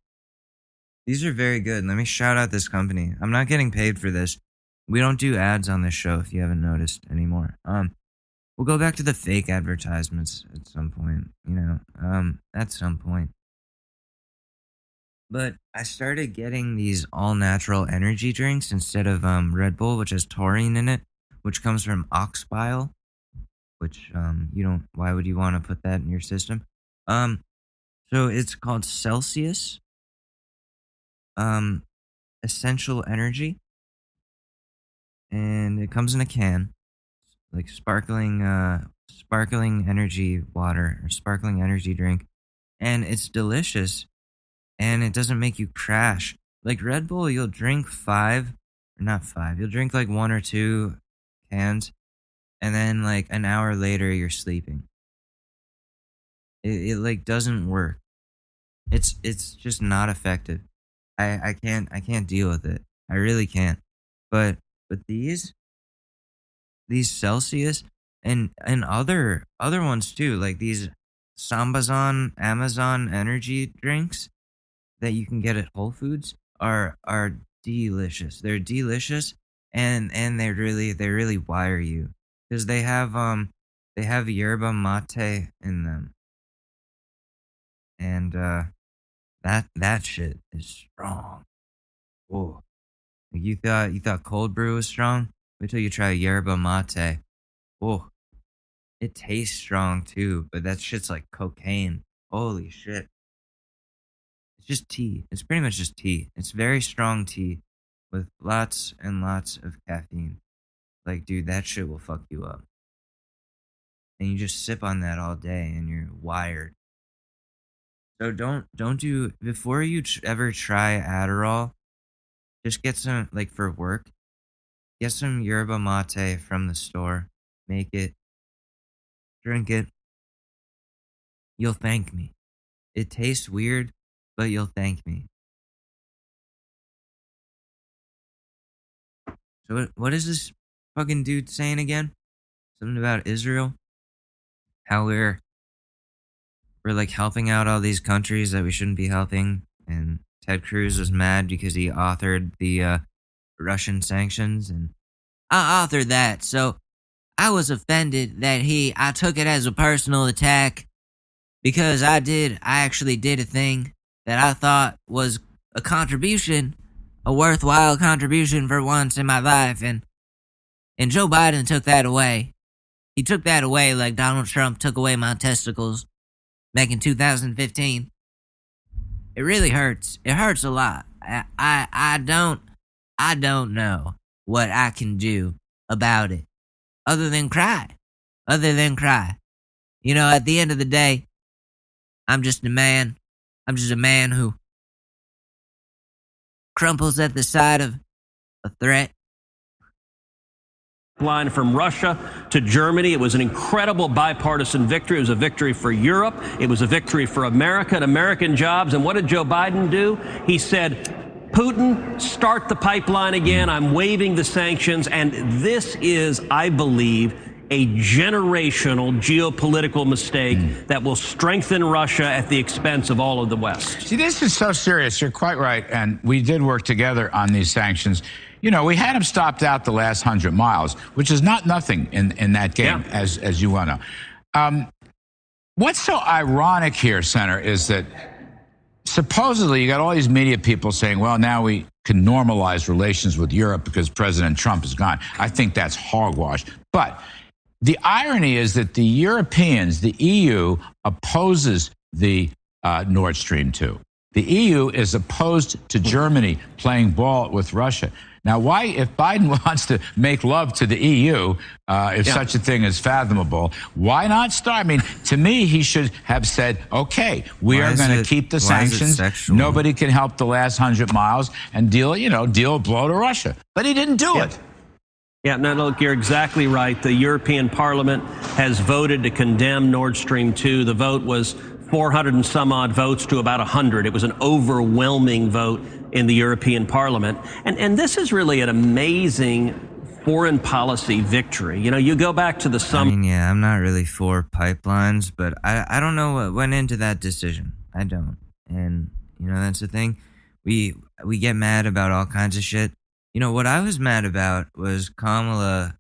These are very good. Let me shout out this company. I'm not getting paid for this. We don't do ads on this show, if you haven't noticed anymore. We'll go back to the fake advertisements at some point, at some point. But I started getting these all-natural energy drinks instead of Red Bull, which has taurine in it, which comes from ox bile, which why would you want to put that in your system? So it's called Celsius Essential Energy, and it comes in a can, like sparkling energy water or sparkling energy drink, and it's delicious. And it doesn't make you crash. Like Red Bull, you'll drink you'll drink like 1 or 2 cans, and then like an hour later you're sleeping. It like doesn't work. It's just not effective. I can't deal with it. I really can't. But these Celsius and other ones too, like these Sambazon Amazon energy drinks that you can get at Whole Foods are delicious. They're delicious and they really wire you because they have yerba mate in them, and that shit is strong. Whoa, like you thought cold brew was strong? Wait till you try yerba mate. Whoa, it tastes strong too, but that shit's like cocaine. Holy shit. It's just tea. It's pretty much just tea. It's very strong tea with lots and lots of caffeine. Like, dude, that shit will fuck you up. and you just sip on that all day, and you're wired. So don't do before you ever try Adderall. Just get some, like, for work. Get some yerba mate from the store. Make it. Drink it. You'll thank me. It tastes weird, but you'll thank me. So what is this fucking dude saying again? Something about Israel? How we're like helping out all these countries that we shouldn't be helping, and Ted Cruz was mad because he authored the Russian sanctions, and I authored that, so I was offended that I took it as a personal attack because I actually did a thing that I thought was a contribution, a worthwhile contribution for once in my life, and Joe Biden took that away. He took that away like Donald Trump took away my testicles back in 2015. It really hurts. It hurts a lot. I don't know what I can do about it other than cry. You know, at the end of the day, I'm just a man. I'm just a man who crumples at the sight of a threat. Line from Russia to Germany. It was an incredible bipartisan victory. It was a victory for Europe. It was a victory for America and American jobs. And what did Joe Biden do? He said, Putin, start the pipeline again. I'm waiving the sanctions. And this is, I believe, a generational geopolitical mistake that will strengthen Russia at the expense of all of the West. See, this is so serious. You're quite right. And we did work together on these sanctions. You know, we had him stopped out the last 100 miles, which is not nothing in that game, as you want to know. What's so ironic here, Senator, is that supposedly you got all these media people saying, well, now we can normalize relations with Europe because President Trump is gone. I think that's hogwash. But the irony is that the Europeans, the EU, opposes the Nord Stream 2. The EU is opposed to Germany playing ball with Russia. Now, why, if Biden wants to make love to the EU, if such a thing is fathomable, why not start? I mean, to me, he should have said, okay, we are going to keep the sanctions. Nobody can help the last 100 miles and deal a blow to Russia. But he didn't do it. Yeah, no, look, you're exactly right. The European Parliament has voted to condemn Nord Stream 2. The vote was 400 and some odd votes to about 100. It was an overwhelming vote in the European Parliament. And this is really an amazing foreign policy victory. You know, you go back to the summer. I mean, yeah, I'm not really for pipelines, but I don't know what went into that decision. I don't. And, you know, that's the thing. We get mad about all kinds of shit. You know, what I was mad about was Kamala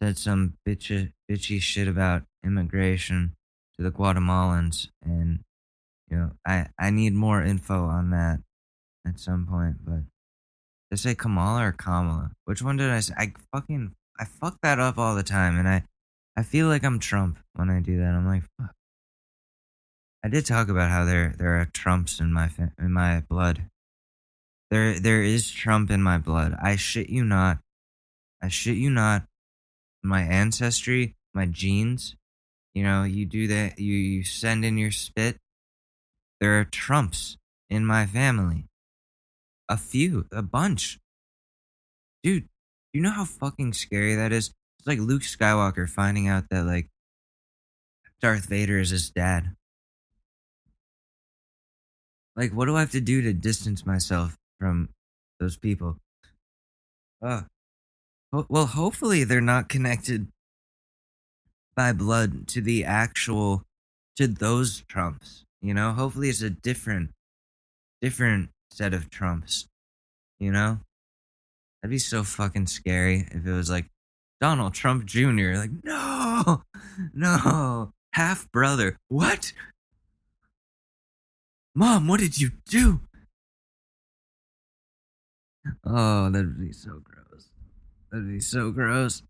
said some bitchy shit about immigration to the Guatemalans. And, you know, I need more info on that at some point. But did I say Kamala or Kamala? Which one did I say? I fuck that up all the time. And I feel like I'm Trump when I do that. I'm like, fuck. I did talk about how there are Trumps in my blood. There is Trump in my blood. I shit you not. My ancestry, my genes. You know, you do that. You send in your spit. There are Trumps in my family. A bunch. Dude, you know how fucking scary that is? It's like Luke Skywalker finding out that, like, Darth Vader is his dad. Like, what do I have to do to distance myself from those people? Well, hopefully they're not connected by blood to those Trumps, you know? Hopefully it's a different set of Trumps, you know? That'd be so fucking scary if it was like Donald Trump Jr. Like, no, half brother. What? Mom, what did you do? Oh, that'd be so gross.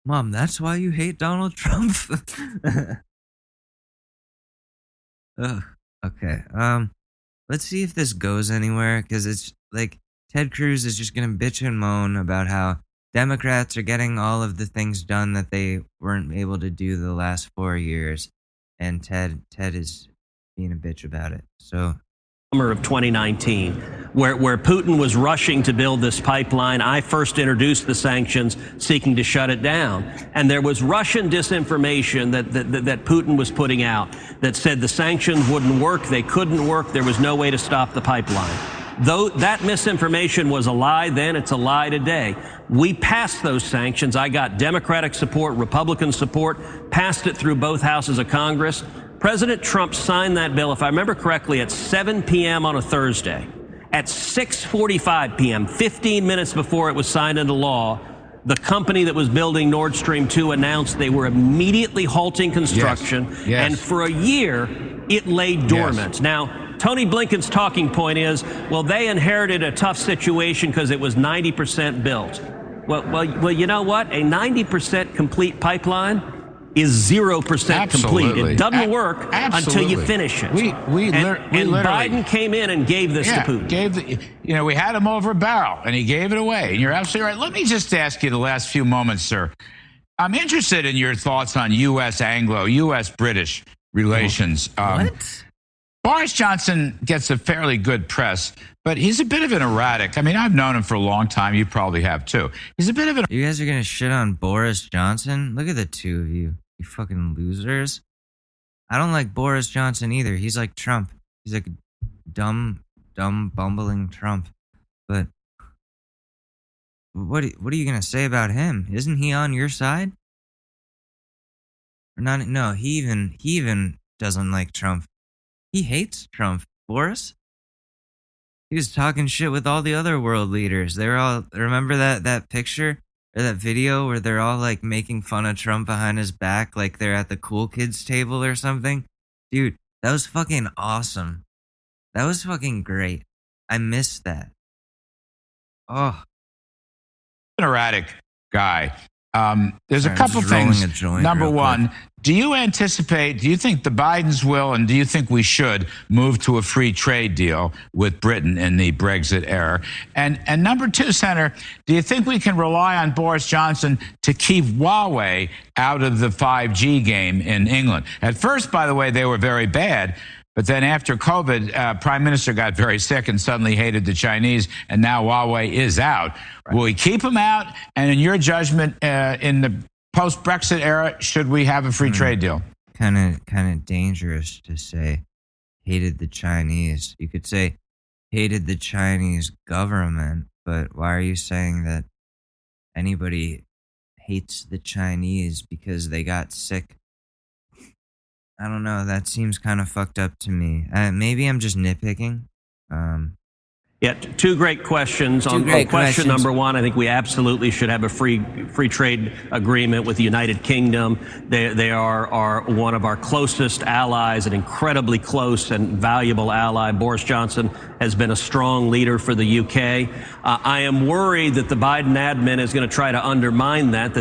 Mom, that's why you hate Donald Trump? Ugh. Okay. Let's see if this goes anywhere, because it's like Ted Cruz is just gonna bitch and moan about how Democrats are getting all of the things done that they weren't able to do the last 4 years, and Ted is being a bitch about it. So summer of 2019, where Putin was rushing to build this pipeline. I first introduced the sanctions, seeking to shut it down. And there was Russian disinformation that Putin was putting out that said the sanctions wouldn't work, they couldn't work, there was no way to stop the pipeline. Though that misinformation was a lie then, it's a lie today. We passed those sanctions. I got Democratic support, Republican support, passed it through both houses of Congress. President Trump signed that bill, if I remember correctly, at 7 p.m. on a Thursday. At 6:45 p.m., 15 minutes before it was signed into law, the company that was building Nord Stream 2 announced they were immediately halting construction. Yes. Yes. And for a year, it lay dormant. Yes. Now, Tony Blinken's talking point is, well, they inherited a tough situation because it was 90% built. Well, you know what? A 90% complete pipeline is 0% complete. It doesn't work until you finish it. We literally, Biden came in and gave this to Putin. We had him over a barrel, and he gave it away. And you're absolutely right. Let me just ask you the last few moments, sir. I'm interested in your thoughts on U.S. Anglo, U.S. British relations. what? Boris Johnson gets a fairly good press, but he's a bit of an erratic. I mean, I've known him for a long time. You probably have, too. He's a bit of an... You guys are going to shit on Boris Johnson? Look at the two of you. You fucking losers. I don't like Boris Johnson either. He's like Trump. He's like dumb, bumbling Trump. But what are you going to say about him? Isn't he on your side? Or not? No, he even doesn't like Trump. He hates Trump. Boris? He was talking shit with all the other world leaders. They were all, remember that picture or that video where they're all like making fun of Trump behind his back, like they're at the cool kids table or something? Dude, that was fucking awesome. That was fucking great. I missed that. Oh. An erratic guy. There's Sorry, a couple I'm just rolling things. a joint Number real one, quick. do you think the Bidens will, and do you think we should move to a free trade deal with Britain in the Brexit era? And number two, Senator, do you think we can rely on Boris Johnson to keep Huawei out of the 5G game in England? At first, by the way, they were very bad. But then after COVID, Prime Minister got very sick and suddenly hated the Chinese, and now Huawei is out. Right. Will we keep them out? And in your judgment, in the post-Brexit era, should we have a free trade deal? Kind of dangerous to say hated the Chinese. You could say hated the Chinese government, but why are you saying that anybody hates the Chinese because they got sick? I don't know. That seems kind of fucked up to me. Maybe I'm just nitpicking. Yeah, two great questions. On question number one, I think we absolutely should have a free trade agreement with the United Kingdom. They are one of our closest allies, an incredibly close and valuable ally. Boris Johnson has been a strong leader for the UK. I am worried that the Biden admin is going to try to undermine that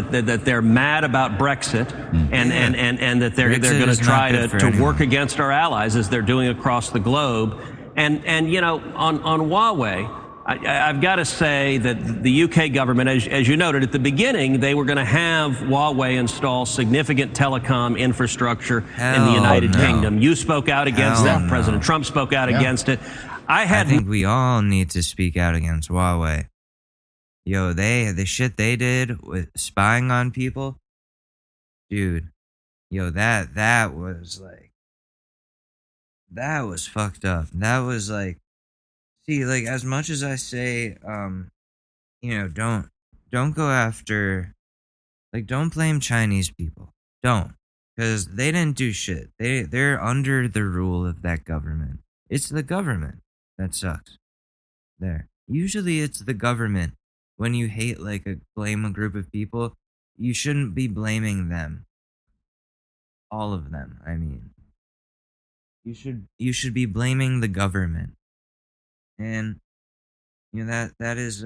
they're mad about Brexit and that they're going to try to work against our allies as they're doing across the globe. And you know, on Huawei, I've got to say that the UK government, as you noted at the beginning, they were going to have Huawei install significant telecom infrastructure in the United Kingdom. You spoke out against that. President Trump spoke out against it. I think we all need to speak out against Huawei. Yo, the shit they did with spying on people, dude. Yo, that was like. That was fucked up. That was like, see, like as much as I say, don't go after, like, don't blame Chinese people. Don't, because they didn't do shit. They're under the rule of that government. It's the government that sucks. There. Usually it's the government. When you hate blame a group of people, you shouldn't be blaming them. All of them, I mean. You should be blaming the government, and you know that's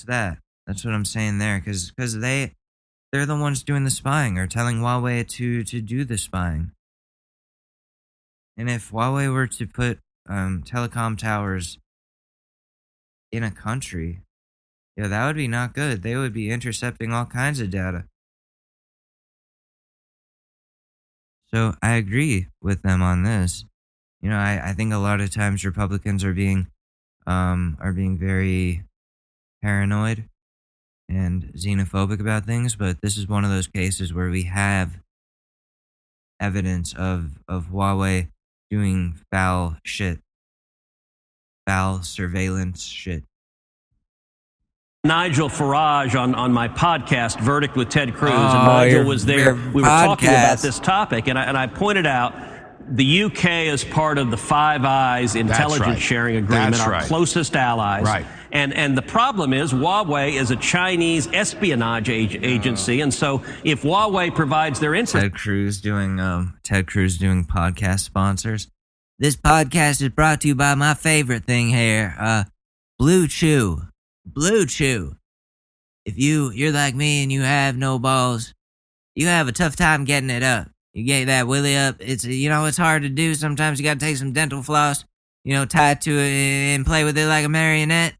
that. That's what I'm saying there, because they're the ones doing the spying or telling Huawei to do the spying. And if Huawei were to put telecom towers in a country, Yeah, that would be not good. They would be intercepting all kinds of data. So I agree with them on this. I think a lot of times Republicans are being very paranoid and xenophobic about things, but this is one of those cases where we have evidence of Huawei doing foul shit, foul surveillance shit. Nigel Farage on my podcast, Verdict with Ted Cruz, and Nigel was there. We were talking about this topic, and I pointed out the UK is part of the Five Eyes intelligence sharing agreement, our closest allies. Right. And the problem is Huawei is a Chinese espionage agency, and so if Huawei provides their infrastructure, Ted Cruz doing podcast sponsors. This podcast is brought to you by my favorite thing here, Blue Chew. Blue Chew. If you're like me and you have no balls, you have a tough time getting it up. You get that willy up. It's hard to do. Sometimes you got to take some dental floss, tie it to it and play with it like a marionette.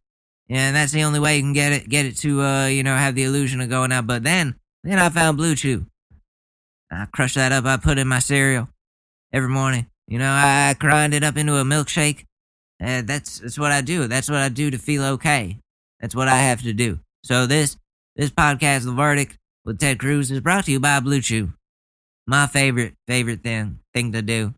And that's the only way you can get it to, have the illusion of going out. But then I found Blue Chew. I crush that up. I put it in my cereal every morning. I grind it up into a milkshake. That's what I do. That's what I do to feel okay. That's what I have to do. So this podcast, The Verdict with Ted Cruz, is brought to you by Blue Chew. My favorite thing to do.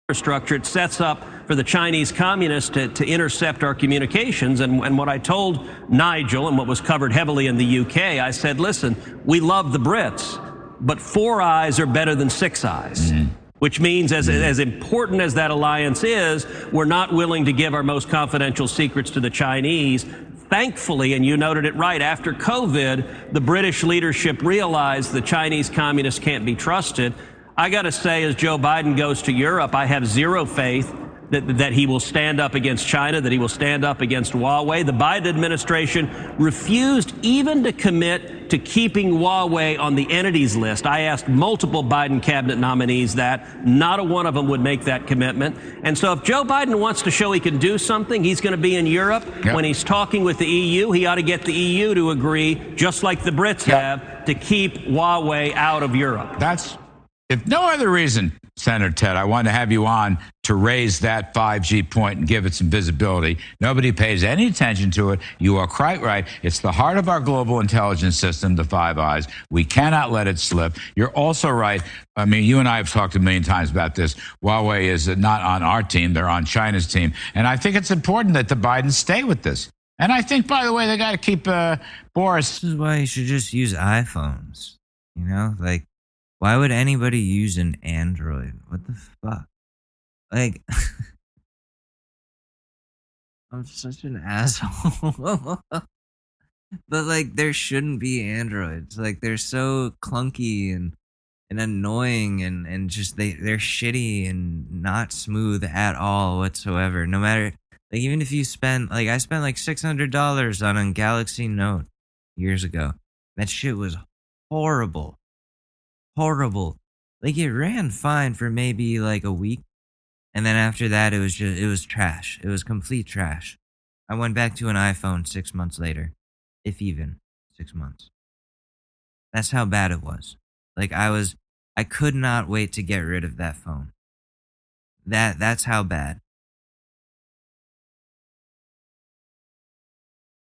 Infrastructure, it sets up for the Chinese communists to intercept our communications. And what I told Nigel, and what was covered heavily in the UK, I said, listen, we love the Brits, but 4 eyes are better than 6 eyes. Mm-hmm. Which means as important as that alliance is, we're not willing to give our most confidential secrets to the Chinese. Thankfully, and you noted it right, after COVID, the British leadership realized the Chinese communists can't be trusted. I got to say, as Joe Biden goes to Europe, I have zero faith that he will stand up against China, that he will stand up against Huawei. The Biden administration refused even to commit to keeping Huawei on the entities list. I asked multiple Biden cabinet nominees that. Not a one of them would make that commitment. And so if Joe Biden wants to show he can do something, he's going to be in Europe. Yep. When he's talking with the EU, he ought to get the EU to agree, just like the Brits have, to keep Huawei out of Europe. If no other reason, Senator Ted, I wanted to have you on to raise that 5G point and give it some visibility. Nobody pays any attention to it. You are quite right. It's the heart of our global intelligence system, the Five Eyes. We cannot let it slip. You're also right. I mean, you and I have talked a million times about this. Huawei is not on our team. They're on China's team. And I think it's important that the Bidens stay with this. And I think, by the way, they got to keep Boris. This is why you should just use iPhones. Why would anybody use an Android? What the fuck? I'm such an asshole. But there shouldn't be Androids. They're so clunky and annoying and just they're shitty and not smooth at all whatsoever. No matter even if you spend I spent $600 on a Galaxy Note years ago. That shit was horrible. It ran fine for maybe a week, and then after that it was trash. It was complete trash. I went back to an iPhone 6 months later, if even 6 months. That's how bad it was. I could not wait to get rid of that phone. That's how bad.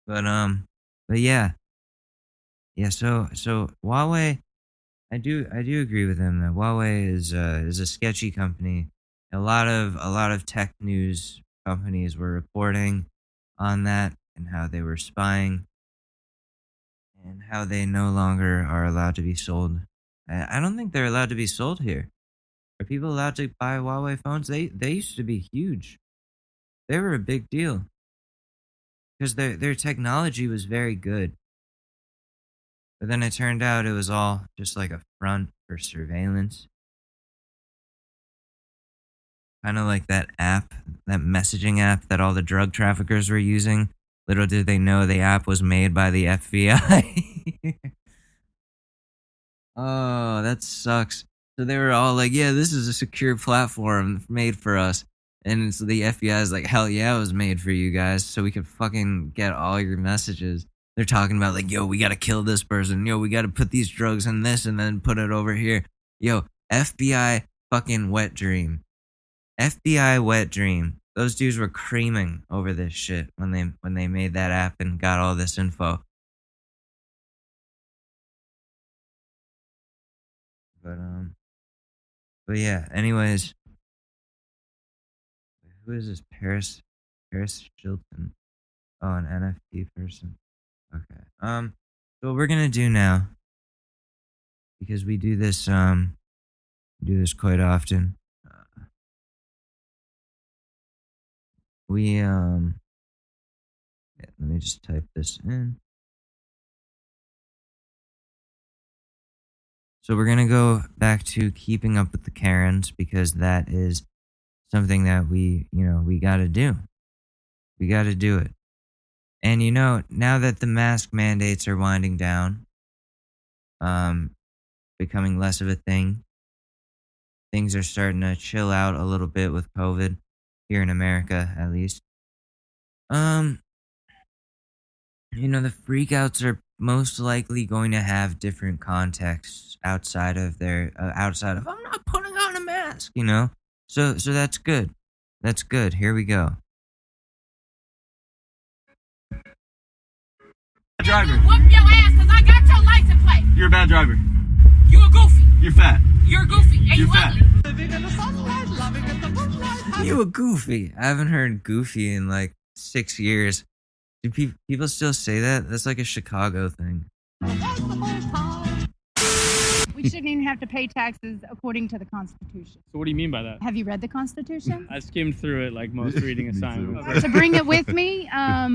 But yeah. So Huawei. I do agree with him that Huawei is a sketchy company. A lot of tech news companies were reporting on that and how they were spying and how they no longer are allowed to be sold. I don't think they're allowed to be sold here. Are people allowed to buy Huawei phones? They used to be huge. They were a big deal because their technology was very good. But then it turned out it was all just a front for surveillance. Kind of like that app, that messaging app that all the drug traffickers were using. Little did they know the app was made by the FBI. Oh, that sucks. So they were all yeah, this is a secure platform made for us. And it's the FBI is like, hell yeah, it was made for you guys, so we could fucking get all your messages. They're talking about like, yo, we gotta kill this person. Yo, we gotta put these drugs in this and then put it over here. Yo, FBI fucking wet dream. FBI wet dream. Those dudes were creaming over this shit when they made that app and got all this info. But yeah, anyways. Who is this? Paris Shilton. Oh, an NFT person. Okay. So what we're gonna do now, because we do this quite often. Let me just type this in. So we're gonna go back to keeping up with the Karens, because that is something that we gotta do. We gotta do it. And now that the mask mandates are winding down, becoming less of a thing, things are starting to chill out a little bit with COVID here in America, at least. The freakouts are most likely going to have different contexts outside of I'm not putting on a mask, So that's good. That's good. Here we go. Driver. Whoop your ass, cause I got your license plate. You're a bad driver. You a goofy. You're fat. You're goofy. And You're you fat. You a goofy. I haven't heard goofy in like 6 years. Do people still say that? That's like a Chicago thing. We shouldn't even have to pay taxes according to the Constitution. So what do you mean by that? Have you read the Constitution? I skimmed through it like most reading assignments. To bring it with me,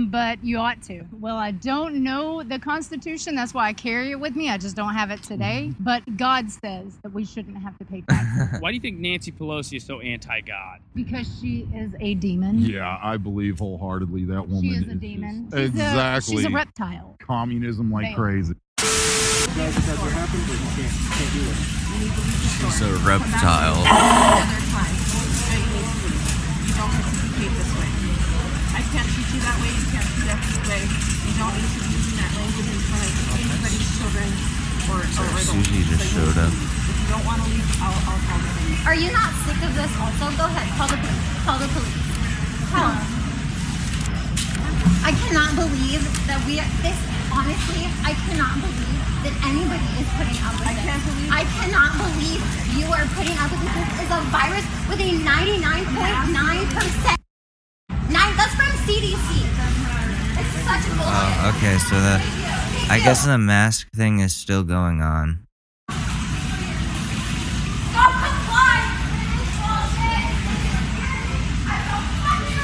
but you ought to. Well, I don't know the Constitution. That's why I carry it with me. I just don't have it today. But God says that we shouldn't have to pay taxes. Why do you think Nancy Pelosi is so anti-God? Because she is a demon. Yeah, I believe wholeheartedly that woman She is a demon. Exactly. She's a reptile. Communism like Fail. crazy. She's a reptile. You don't have to behave this way. I can't teach you that way. You can't do that this way. You don't need to be using that language in front of anybody's children or adults. Susie just showed up. If you don't want to leave, I'll call the police. Are you not sick of this also? Go ahead, call the police. Call the police. Tell them. I cannot believe that honestly, I cannot believe that anybody is putting up with this. I cannot believe you are putting up with this. This is a virus with a 99.9%. That's from CDC. It's such a bullshit. Oh, okay, so I guess the mask thing is still going on. Stop complying with this bullshit. I don't fucking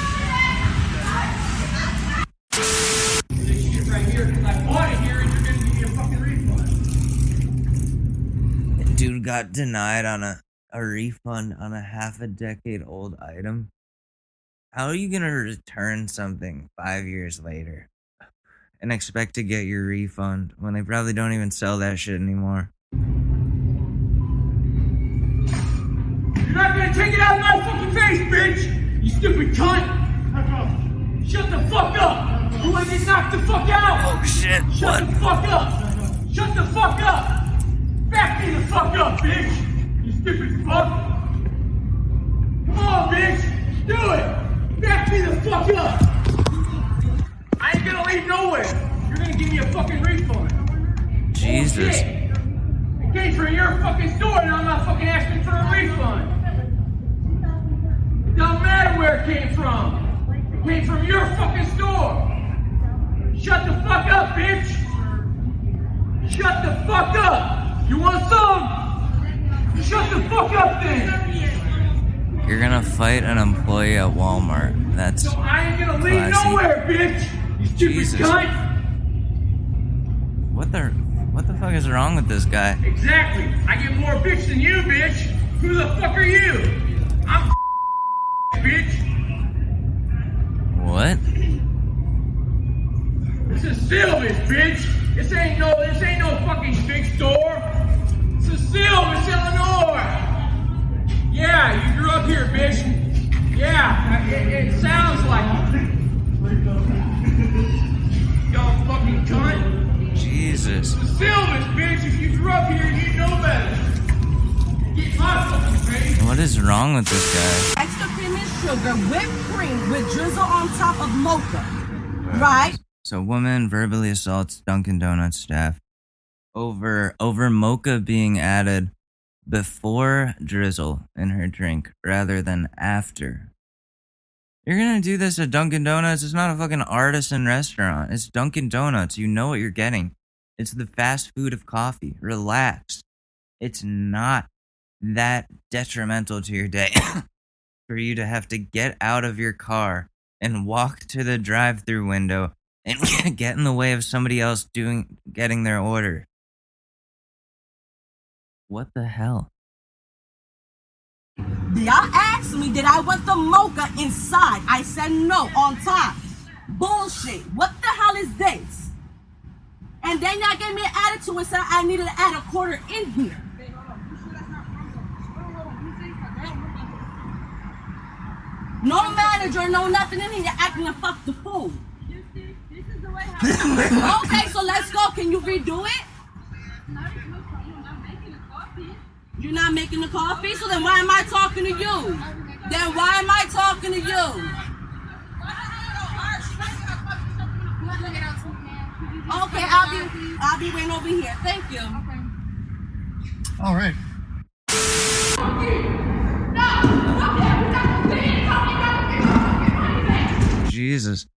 Right here, because I bought it here and you're going to give me a fucking refund. Dude got denied on a refund on a half a decade old item. How are you gonna return something 5 years later and expect to get your refund when they probably don't even sell that shit anymore? You're not going to take it out of my fucking face, bitch! You stupid cunt! Shut the fuck up! You want to get knocked the fuck out! Oh shit, Shut the fuck up! Shut the fuck up! Back me the fuck up, bitch! You stupid fuck! Come on, bitch! Do it! Back me the fuck up! I ain't gonna leave nowhere! You're gonna give me a fucking refund! Jesus. Bullshit. It came from your fucking store and I'm not fucking asking for a refund! It don't matter where it came from! It came from your fucking store! Shut the fuck up, bitch! Shut the fuck up! You want some? Shut the fuck up then! You're gonna fight an employee at Walmart. That's So I ain't gonna leave classy. nowhere, bitch! You stupid Jesus. cunt! What the fuck is wrong with this guy? Exactly! I get more bitch than you, bitch! Who the fuck are you? I'm bitch! What? This is Silvis, bitch! This ain't no fucking big store! This is Silvis, Illinois! Yeah, you grew up here, bitch! Yeah, it sounds like it. Y'all fucking cunt. Jesus. The Silvers, bitch. If you grew up here, you know better. Get my fucking face. What is wrong with this guy? Extra cream and sugar, whipped cream with drizzle on top of mocha. Right? So woman verbally assaults Dunkin' Donuts staff over mocha being added before drizzle in her drink rather than after. You're gonna do this at Dunkin' Donuts? It's not a fucking artisan restaurant. It's Dunkin' Donuts. You know what you're getting. It's the fast food of coffee. Relax. It's not that detrimental to your day for you to have to get out of your car and walk to the drive-through window and get in the way of somebody else getting their order. What the hell? Y'all asked me, did I want the mocha inside? I said no, on top. Bullshit. What the hell is this? And then y'all gave me an attitude and said I needed to add a quarter in here. No manager, no nothing in here. You're acting to fuck the food. Okay, so let's go. Can you redo it? You're not making the coffee? So then why am I talking to you? Then why am I talking to you? Okay, I'll be waiting over here. Thank you. All right. Jesus.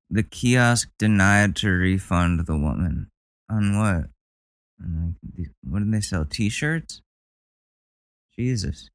The kiosk denied to refund the woman. On what? What did they sell? T-shirts? Jesus.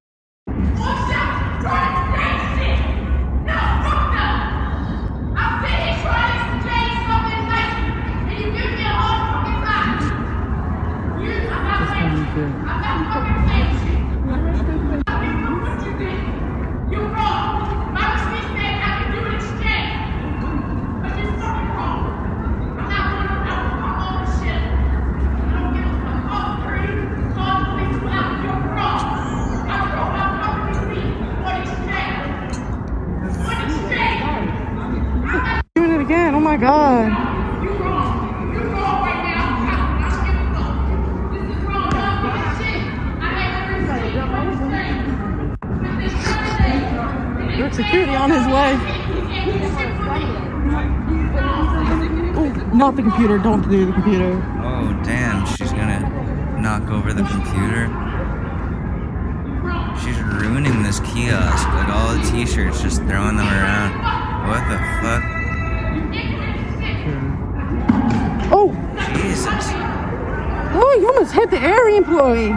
Doing it again. Oh my God. There's security on his way. Oh, not the computer. Don't do the computer. Oh, damn. She's gonna knock over the computer. She's ruining this kiosk. Like all the t-shirts, just throwing them around. What the fuck? Oh! Jesus. Oh, you almost hit the area employee.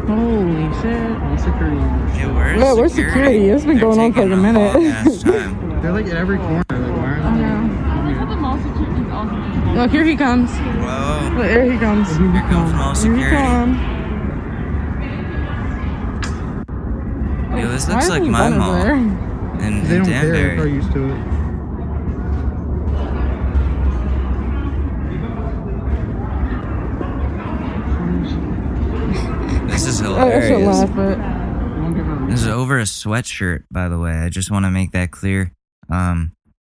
Holy shit. Security. Yeah, where's security? It's been going on for like a minute. They're like at every corner. Like, why aren't they? Look, here he comes. Whoa. Look, here he comes. Here comes mall security. Yo, this looks like my mall. In They don't care. They're Danbury. used to it. This is I should hilarious. laugh, but This is over a sweatshirt, by the way. I just want to make that clear.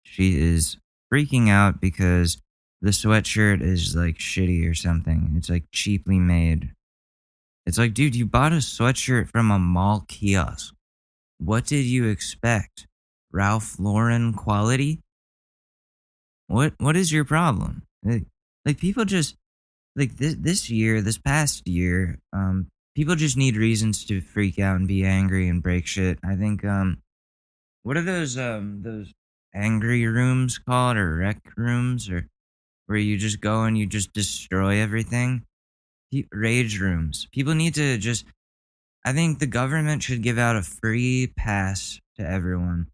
She is freaking out because the sweatshirt is like shitty or something. It's like cheaply made. It's like, dude, you bought a sweatshirt from a mall kiosk. What did you expect? Ralph Lauren quality? What is your problem? Like people just like this past year, people just need reasons to freak out and be angry and break shit. I think what are those angry rooms called, or rec rooms, or where you just go and you just destroy everything? Rage rooms. People need to just, I think the government should give out a free pass to everyone.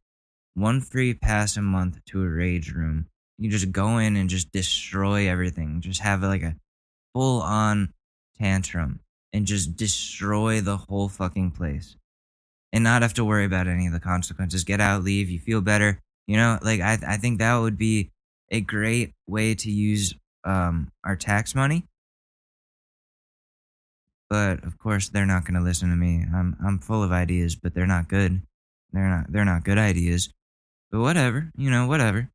One free pass a month to a rage room. You just go in and just destroy everything. Just have like a full-on tantrum and just destroy the whole fucking place. And not have to worry about any of the consequences. Get out, leave, you feel better. You know, like I think that would be a great way to use our tax money. But of course they're not going to listen to me. I'm full of ideas, but they're not good. They're not good ideas. But whatever, you know, whatever.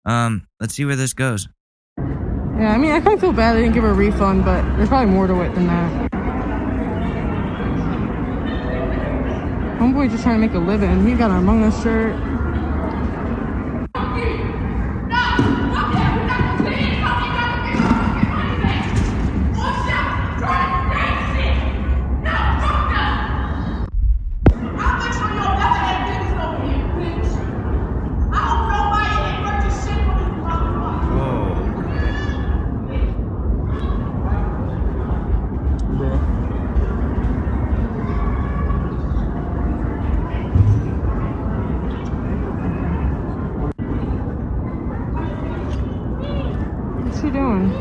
Let's see where this goes. Yeah, I mean, I kind of feel bad I didn't give her a refund, but there's probably more to it than that. Homeboy just trying to make a living. He got an Among Us shirt. What's she doing?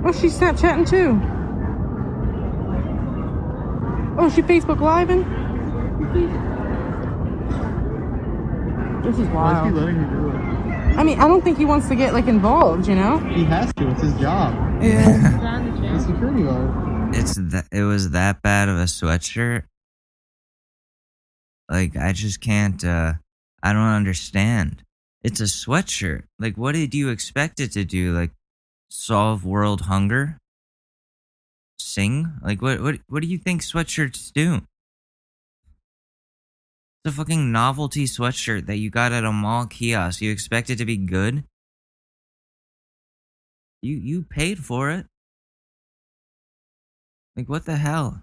Oh, she's Snapchatting too. Oh, she Facebook Living? This is wild. Why is he letting her do it? I mean, I don't think he wants to get like involved, you know? He has to. It's his job. Yeah. He's a security guard. It was that bad of a sweatshirt. Like, I just can't, I don't understand. It's a sweatshirt. Like, what did you expect it to do? Like, solve world hunger? Sing? Like, what do you think sweatshirts do? It's a fucking novelty sweatshirt that you got at a mall kiosk. You expect it to be good? You paid for it. Like, what the hell?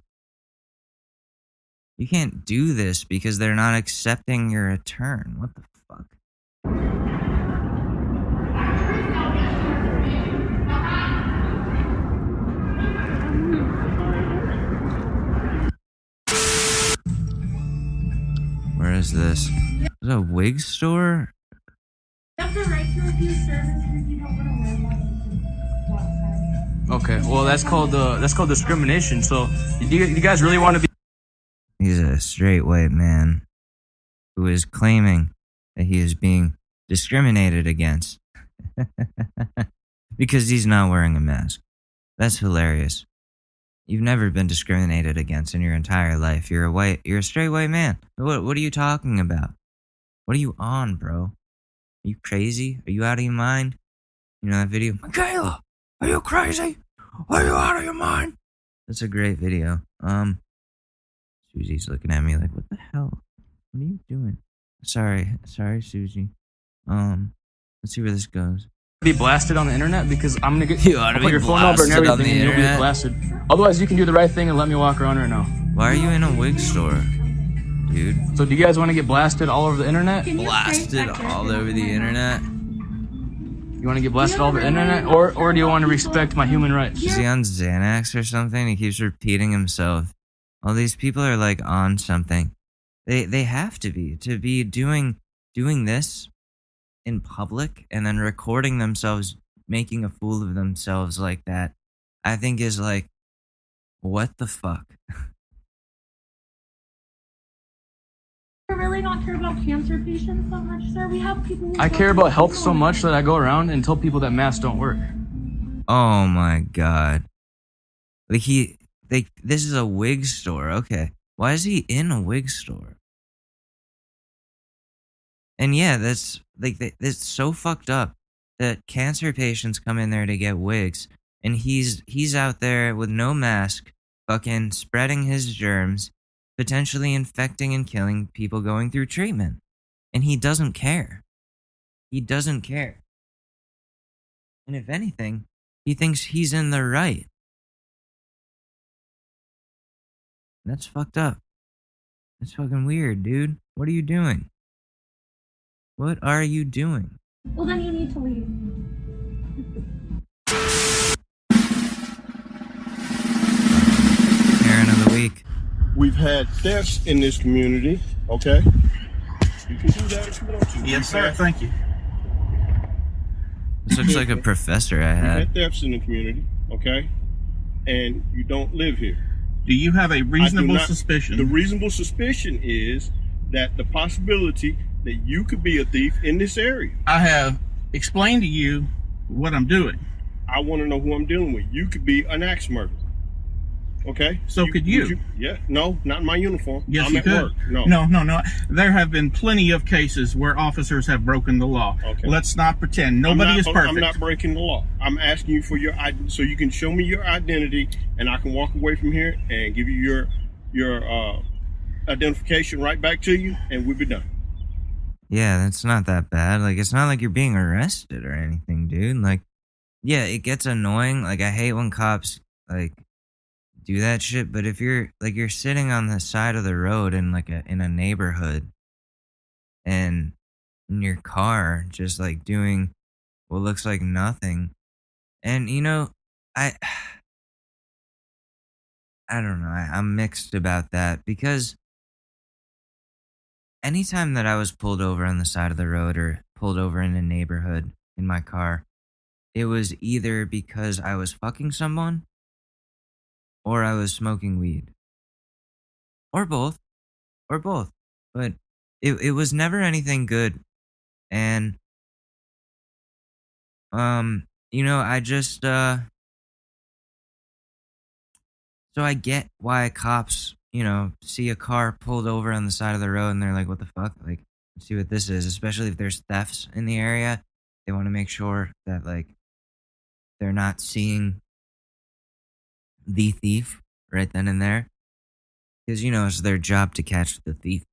You can't do this because they're not accepting your return. What the fuck? Where is this? Is it a wig store? You have the right to refuse service if you don't want to wear one. Okay, well that's called discrimination. So, do you guys really want to be? He's a straight white man who is claiming that he is being discriminated against because he's not wearing a mask. That's hilarious. You've never been discriminated against in your entire life. You're a straight white man. What are you talking about? What are you on, bro? Are you crazy? Are you out of your mind? You know that video? Michaela, are you crazy? Are you out of your mind? That's a great video. Susie's looking at me like, what the hell? What are you doing? Sorry, Susie. Let's see where this goes. Be blasted on the internet because I'm gonna get you ought to be your phone number and everything, and you'll be internet? blasted. Otherwise, you can do the right thing and let me walk around right now. Why are you in a wig store, dude? So, do you guys want to get blasted all over the internet? Blasted all over the internet? You want to get blasted all over the internet, or do you want to respect my human rights? Is he on Xanax or something? He keeps repeating himself. All these people are like on something. They have to be doing this in public and then recording themselves making a fool of themselves like that. I think is like, what the fuck? You really not care about cancer patients so much, sir? We have people. I care about health so much that I go around and tell people that masks don't work. Oh my god! Like this is a wig store. Okay, why is he in a wig store? And yeah, that's so fucked up that cancer patients come in there to get wigs, and he's out there with no mask, fucking spreading his germs, potentially infecting and killing people going through treatment. And he doesn't care. He doesn't care. And if anything, he thinks he's in the right. That's fucked up. That's fucking weird, dude. What are you doing? What are you doing? Well, then you need to leave. Karen of the week. We've had deaths in this community, okay? You can do that if you want to. Yes, sir. Thank you. This looks like a professor I had. Prevent thefts in the community, okay? And you don't live here. Do you have a reasonable suspicion? The reasonable suspicion is that the possibility that you could be a thief in this area. I have explained to you what I'm doing. I want to know who I'm dealing with. You could be an axe murderer. Okay? So could you? Yeah. No, not in my uniform. Yes, I'm you at could. work. No. No. There have been plenty of cases where officers have broken the law. Okay. Let's not pretend. Nobody is perfect. I'm not breaking the law. I'm asking you for your so you can show me your identity, and I can walk away from here and give you your identification right back to you, and we'll be done. Yeah, that's not that bad. Like, it's not like you're being arrested or anything, dude. Like, yeah, it gets annoying. Like, I hate when cops, like, do that shit. But if you're sitting on the side of the road in, like, in a neighborhood and in your car just, like, doing what looks like nothing. And, you know, I don't know. I'm mixed about that because anytime that I was pulled over on the side of the road or pulled over in a neighborhood in my car, it was either because I was fucking someone or I was smoking weed. Or both. But it was never anything good. And, you know, I just, so I get why cops, you know, see a car pulled over on the side of the road and they're like, what the fuck? Like, let's see what this is. Especially if there's thefts in the area. They want to make sure that, like, they're not seeing the thief right then and there. Because, you know, it's their job to catch the thief.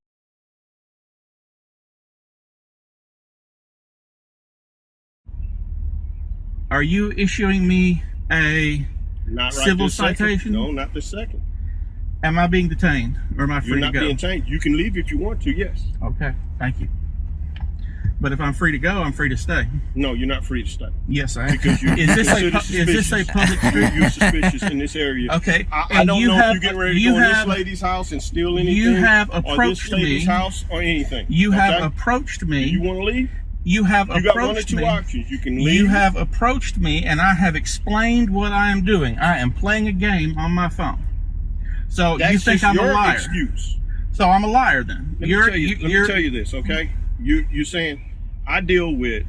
Are you issuing me a Not right civil this second. citation? No, not this second. Am I being detained or am I free You're to not go? being detained. You can leave if you want to, yes. Okay, thank you. But if I'm free to go, I'm free to stay. No, you're not free to stay. Yes, I am. Because you is this suspicious. a public street? You're suspicious in this area. Okay. I don't know if you're getting ready to go in this lady's house and steal anything. You have or approached this lady's me. house or anything. You have okay? approached me. Do you want to leave? You have You approached got one or two me. options. You can leave. You have approached me, and I have explained what I am doing. I am playing a game on my phone. So That's you think just I'm a your liar? Excuse. So I'm a liar then. Let me tell you this, okay? You're saying I deal with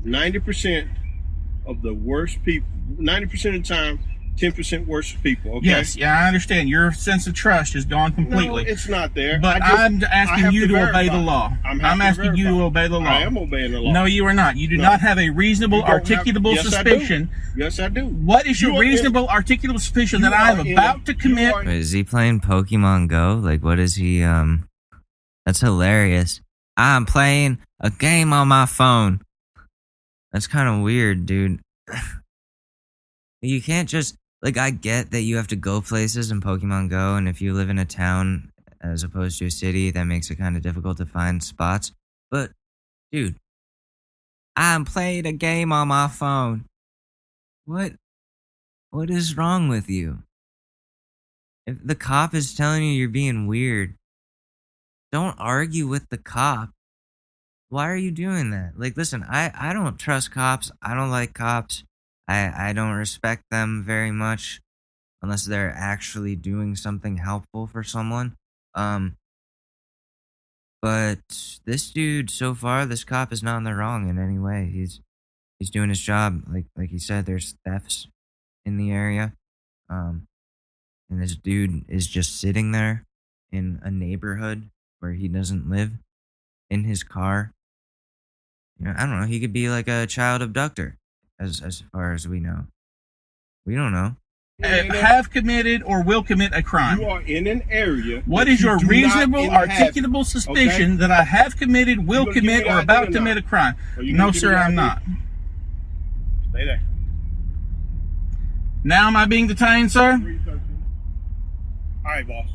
90% of the worst people. 90% of the time, 10% worse people. Okay. Yes, yeah, I understand. Your sense of trust is gone completely. No, it's not there. But I'm asking you to obey the law. I'm asking you to obey the law. I am obeying the law. No, you are not. You do not have a reasonable, articulable suspicion. Yes, I do. What is your reasonable, articulable suspicion that I am about to commit? Wait, is he playing Pokemon Go? Like, what is he, That's hilarious. I'm playing a game on my phone. That's kind of weird, dude. You can't just... Like, I get that you have to go places in Pokemon Go, and if you live in a town as opposed to a city, that makes it kind of difficult to find spots. But, dude, I'm playing a game on my phone. What is wrong with you? If the cop is telling you you're being weird, don't argue with the cop. Why are you doing that? Like, listen, I don't trust cops. I don't like cops. I don't respect them very much unless they're actually doing something helpful for someone. But this dude, so far, this cop is not in the wrong in any way. He's doing his job. Like he said, there's thefts in the area. And this dude is just sitting there in a neighborhood where he doesn't live in his car. You know, I don't know. He could be like a child abductor. As far as we know. We don't know. Have committed or will commit a crime. You are in an area. What is your reasonable, articulable suspicion that I have committed, will commit, or about to commit a crime? No, sir, I'm not. Stay there. Now am I being detained, sir? All right, boss.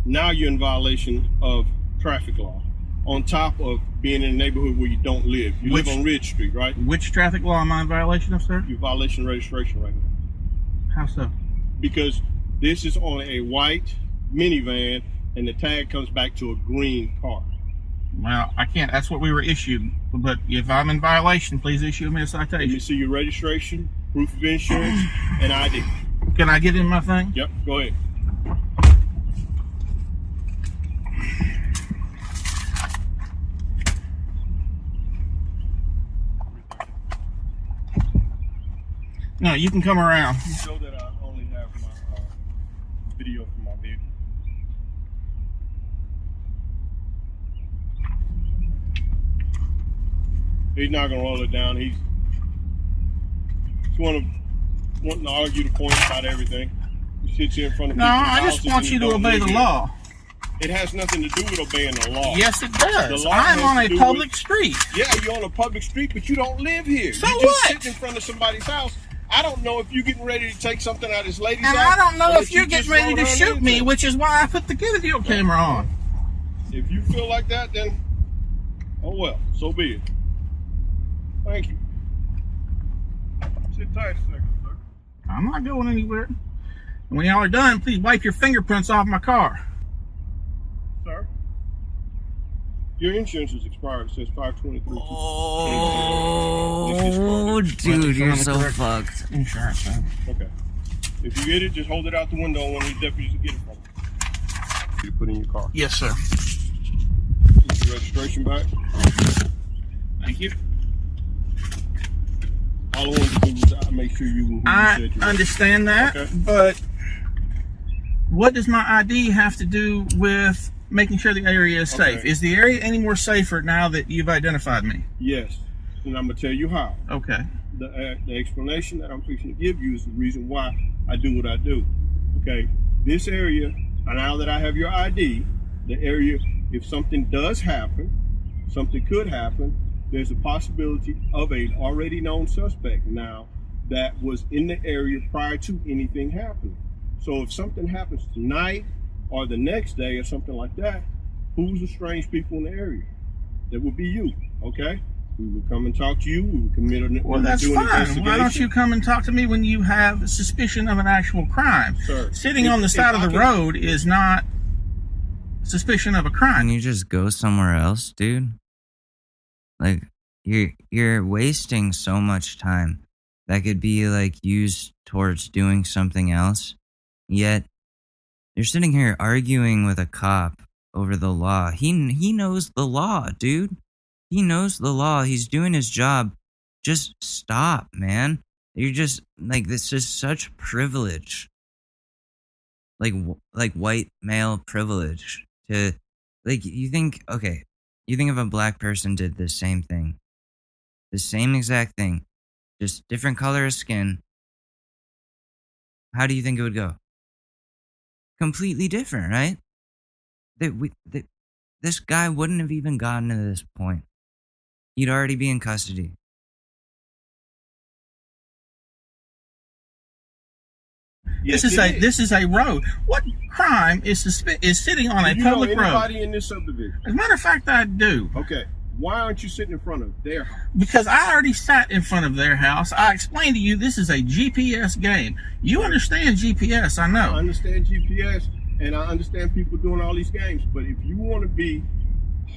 Now you're in violation of traffic law. On top of being in a neighborhood where you don't live. You live on Ridge Street, right? Which traffic law am I in violation of, sir? You're violation of registration right now. How so? Because this is on a white minivan, and the tag comes back to a green car. Well, I can't. That's what we were issued. But if I'm in violation, please issue me a citation. Let me see your registration, proof of insurance, and ID. Can I get in my thing? Yep, go ahead. No, you can come around. Show that I only have my video from my vehicle. He's not gonna roll it down. He's wanting to argue the point about everything. He sits here in front of No, people's I just houses want and you to don't obey live the here. law. It has nothing to do with obeying the law. Yes, it does. The law I'm has on to a do public with- street. Yeah, you're on a public street, but you don't live here. So you what? just sitting in front of somebody's house. I don't know if you're getting ready to take something out of this lady's And house. I don't know or if that you're you getting just ready rode to her shoot me, into. which is why I put the video camera on. If you feel like that, then oh well, so be it. Thank you. Sit tight a second, sir. I'm not going anywhere. When y'all are done, please wipe your fingerprints off my car. Sir, your insurance is expired. It says 5/23. Oh, dude, you're so fucked. Insurance, man. Okay. If you get it, just hold it out the window when these deputies get it from you. You put in your car. Yes, sir. Get your registration back. Thank you. All I wanted to do was make sure you were who you I said you were. understand that, Okay. but what does my ID have to do with making sure the area is safe? Okay. Is the area any more safer now that you've identified me? Yes, and I'm gonna tell you how. Okay. The explanation that I'm fixing to give you is the reason why I do what I do. Okay, this area, now that I have your ID, the area, if something does happen, something could happen, there's a possibility of a already known suspect now that was in the area prior to anything happening. So if something happens tonight or the next day or something like that, who's the strange people in the area? That would be you, okay? We would come and talk to you. We would commit an Well, that's do an fine. Why investigation. don't you come and talk to me when you have suspicion of an actual crime? Sir, Sitting on the side of the road is not suspicion of a crime. Can you just go somewhere else, dude? Like, you're wasting so much time that could be like used towards doing something else. Yet you're sitting here arguing with a cop over the law. He knows the law, dude. He knows the law. He's doing his job. Just stop, man. You're just like, this is such privilege. Like white male privilege to, like, you think if a black person did the same thing, the same exact thing, just different color of skin, how do you think it would go? Completely different, right? This guy wouldn't have even gotten to this point. He'd already be in custody. Yes, This is a road. What crime is sitting on a public road? Do you know anybody in this subdivision? As a matter of fact, I do. Okay. Why aren't you sitting in front of their house? Because I already sat in front of their house. I explained to you this is a GPS game. You understand GPS, I know. I understand GPS, and I understand people doing all these games. But if you want to be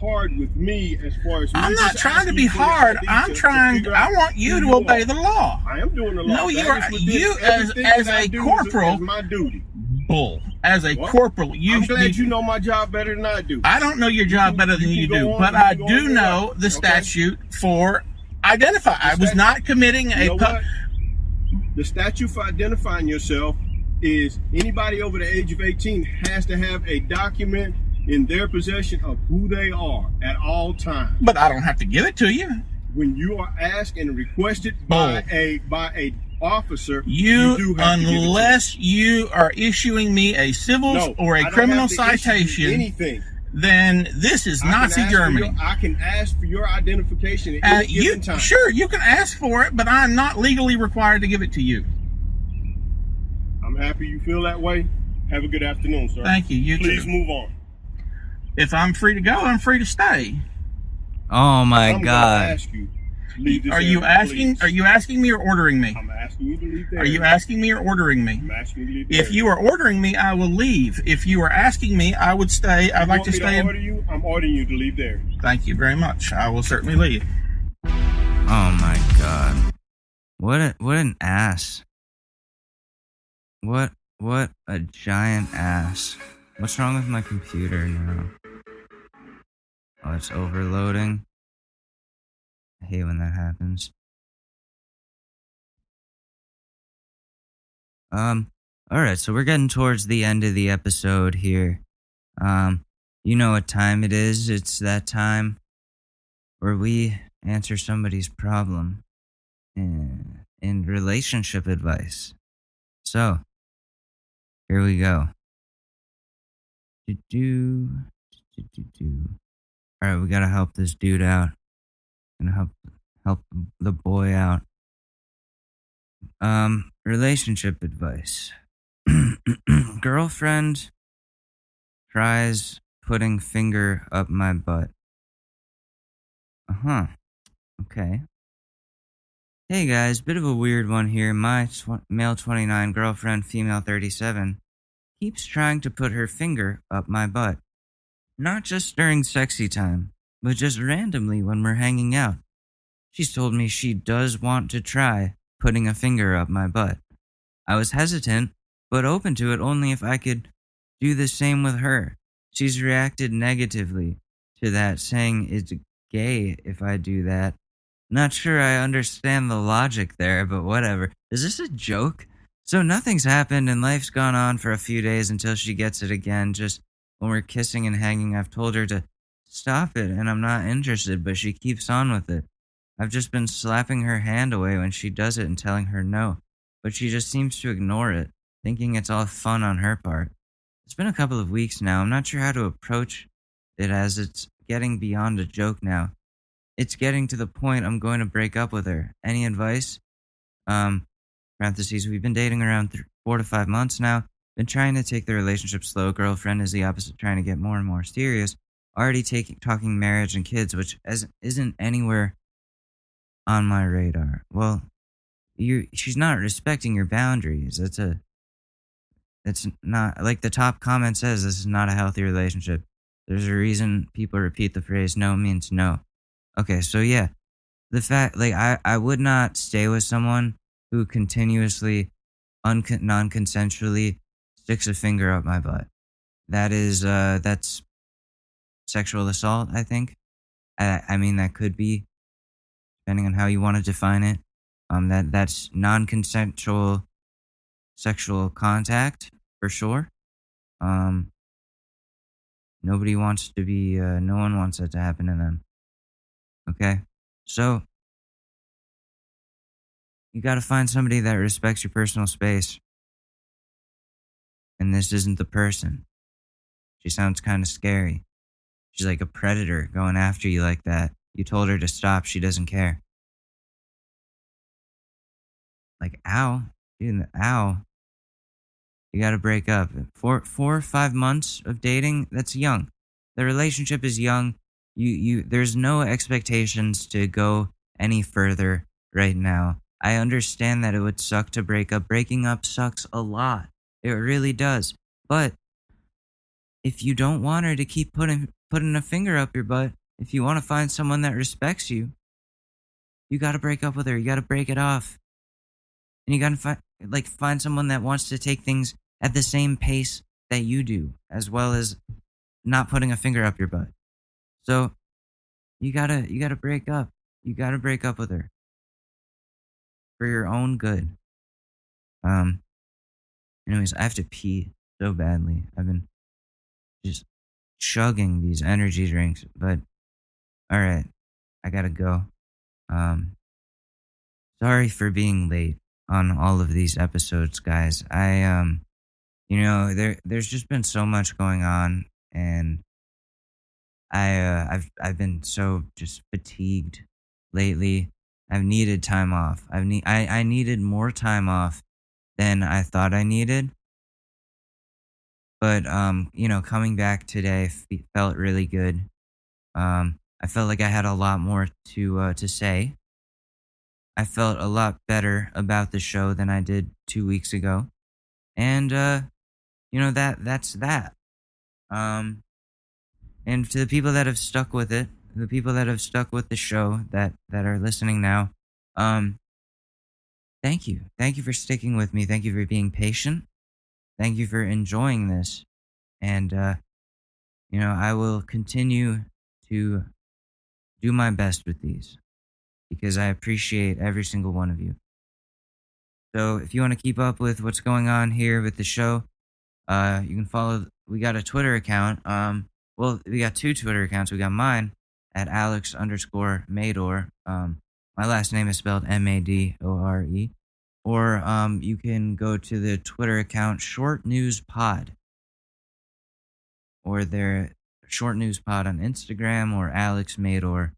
hard with me as far as I'm not trying to be hard. I want you to obey the law. I am doing the law. No, That is within you everything as that I a do corporal. is my duty. Bull. As a corporal, I'm glad you know my job better than I do. I don't know your job better than you do, but I do know the statute for identify. I was not committing The statute for identifying yourself is anybody over the age of 18 has to have a document in their possession of who they are at all times. But I don't have to give it to you. When you are asked and requested by a officer, unless you are issuing me a civil or a criminal citation, anything, then this is Nazi Germany. I can ask for your identification at any given time. Sure, you can ask for it, but I'm not legally required to give it to you. I'm happy you feel that way. Have a good afternoon, sir. Thank you. You Please too. move on. If I'm free to go, I'm free to stay. Oh my God. Ask you, leave this Are you area, asking? please. Are you asking me or ordering me? I'm asking you to leave the Are you area. asking me or ordering me? I'm asking you to leave the If area. you are ordering me, I will leave. If you are asking me, I would stay. I'd like to stay. Order you? I'm ordering you to leave the area. Thank you very much. I will certainly leave. Oh my god. What an ass. What a giant ass. What's wrong with my computer now? Oh, it's overloading. I hate when that happens. Alright, so we're getting towards the end of the episode here. You know what time it is. It's that time where we answer somebody's problem in relationship advice. So, here we go. Alright, we gotta help this dude out. Gonna help the boy out. Relationship advice. Girlfriend tries putting finger up my butt. Okay. Hey guys, bit of a weird one here. My male 29 girlfriend, female 37, keeps trying to put her finger up my butt. Not just during sexy time, but just randomly when we're hanging out. She's told me she does want to try putting a finger up my butt. I was hesitant, but open to it only if I could do the same with her. She's reacted negatively to that, saying it's gay if I do that. Not sure I understand the logic there, but whatever. Is this a joke? So nothing's happened and life's gone on for a few days until she gets it again. Just when we're kissing and hanging, I've told her to stop it and I'm not interested, but she keeps on with it. I've just been slapping her hand away when she does it and telling her no, but she just seems to ignore it, thinking it's all fun on her part. It's been a couple of weeks now. I'm not sure how to approach it as it's getting beyond a joke now. It's getting to the point I'm going to break up with her. Any advice? Parentheses, we've been dating around 4 to 5 months now. Been trying to take the relationship slow. Girlfriend is the opposite, trying to get more and more serious. Already talking marriage and kids, which isn't anywhere on my radar. Well, she's not respecting your boundaries. It's not, like the top comment says, this is not a healthy relationship. There's a reason people repeat the phrase no means no. Okay, so yeah, the fact, like, I would not stay with someone who continuously, non-consensually sticks a finger up my butt. That's sexual assault, I think. I mean, that could be, depending on how you want to define it. That's non-consensual sexual contact, for sure. Nobody wants to be, no one wants that to happen to them. Okay? So, you gotta find somebody that respects your personal space. And this isn't the person. She sounds kind of scary. She's like a predator going after you like that. You told her to stop, she doesn't care. Like, ow. Dude, ow. You gotta break up. 4 or 5 months of dating, that's young. The relationship is young. There's no expectations to go any further right now. I understand that it would suck to break up. Breaking up sucks a lot. It really does. But if you don't want her to keep putting a finger up your butt, if you want to find someone that respects you, you got to break up with her. You got to break it off. And you got to find someone that wants to take things at the same pace that you do, as well as not putting a finger up your butt. So you got to break up. You got to break up with her. For your own good. Anyways, I have to pee so badly. I've been just chugging these energy drinks, but alright, I gotta go. Sorry for being late on all of these episodes, guys. There's just been so much going on, and I've been so just fatigued lately. I've needed time off. I needed more time off than I thought I needed. But coming back today felt really good. I felt like I had a lot more to say I felt a lot better about the show than I did 2 weeks ago. And, that's that. And to the people that have stuck with it, the people that have stuck with the show that are listening now, thank you. Thank you for sticking with me. Thank you for being patient. Thank you for enjoying this. And, I will continue to do my best with these because I appreciate every single one of you. So if you want to keep up with what's going on here with the show, you can follow. We got a Twitter account. We got 2 Twitter accounts. We got mine at Alex_Mador. My last name is spelled Madore. Or you can go to the Twitter account Short News Pod. Or their Short News Pod on Instagram or Alex Mador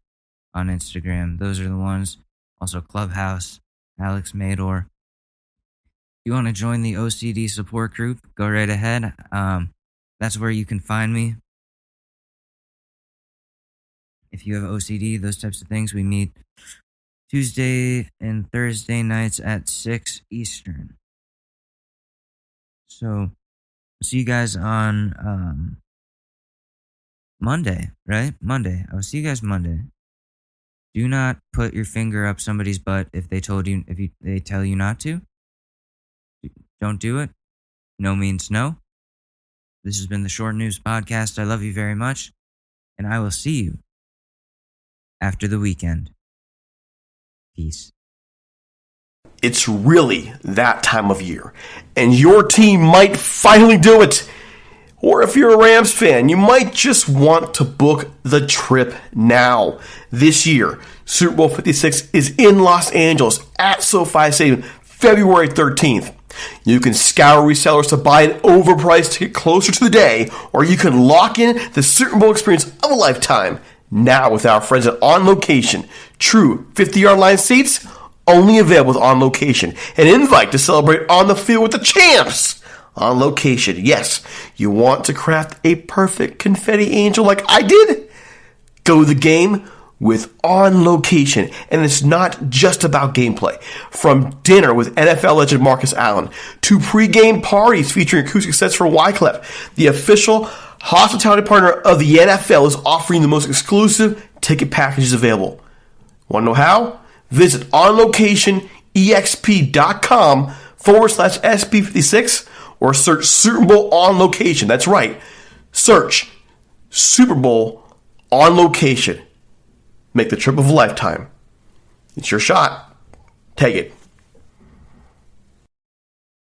on Instagram. Those are the ones. Also Clubhouse, Alex Mador. If you want to join the OCD support group, go right ahead. That's where you can find me. If you have OCD, those types of things, we meet Tuesday and Thursday nights at 6 Eastern. So, see you guys on Monday, right? Monday. I'll see you guys Monday. Do not put your finger up somebody's butt if they tell you not to. Don't do it. No means no. This has been the Short News Podcast. I love you very much, and I will see you after the weekend. Peace. It's really that time of year, and your team might finally do it. Or if you're a Rams fan, you might just want to book the trip now. This year, Super Bowl 56 is in Los Angeles at SoFi Stadium, February 13th. You can scour resellers to buy an overpriced ticket closer to the day, or you can lock in the Super Bowl experience of a lifetime now with our friends at On Location. True 50-yard line seats, only available with On Location. An invite to celebrate on the field with the champs. On Location. Yes, you want to craft a perfect confetti angel like I did? Go to the game with On Location. And it's not just about gameplay. From dinner with NFL legend Marcus Allen to pregame parties featuring acoustic sets for Wyclef, the official hospitality partner of the NFL is offering the most exclusive ticket packages available. Want to know how? Visit onlocation.exp.com/SP56 or search Super Bowl On Location. That's right. Search Super Bowl On Location. Make the trip of a lifetime. It's your shot. Take it.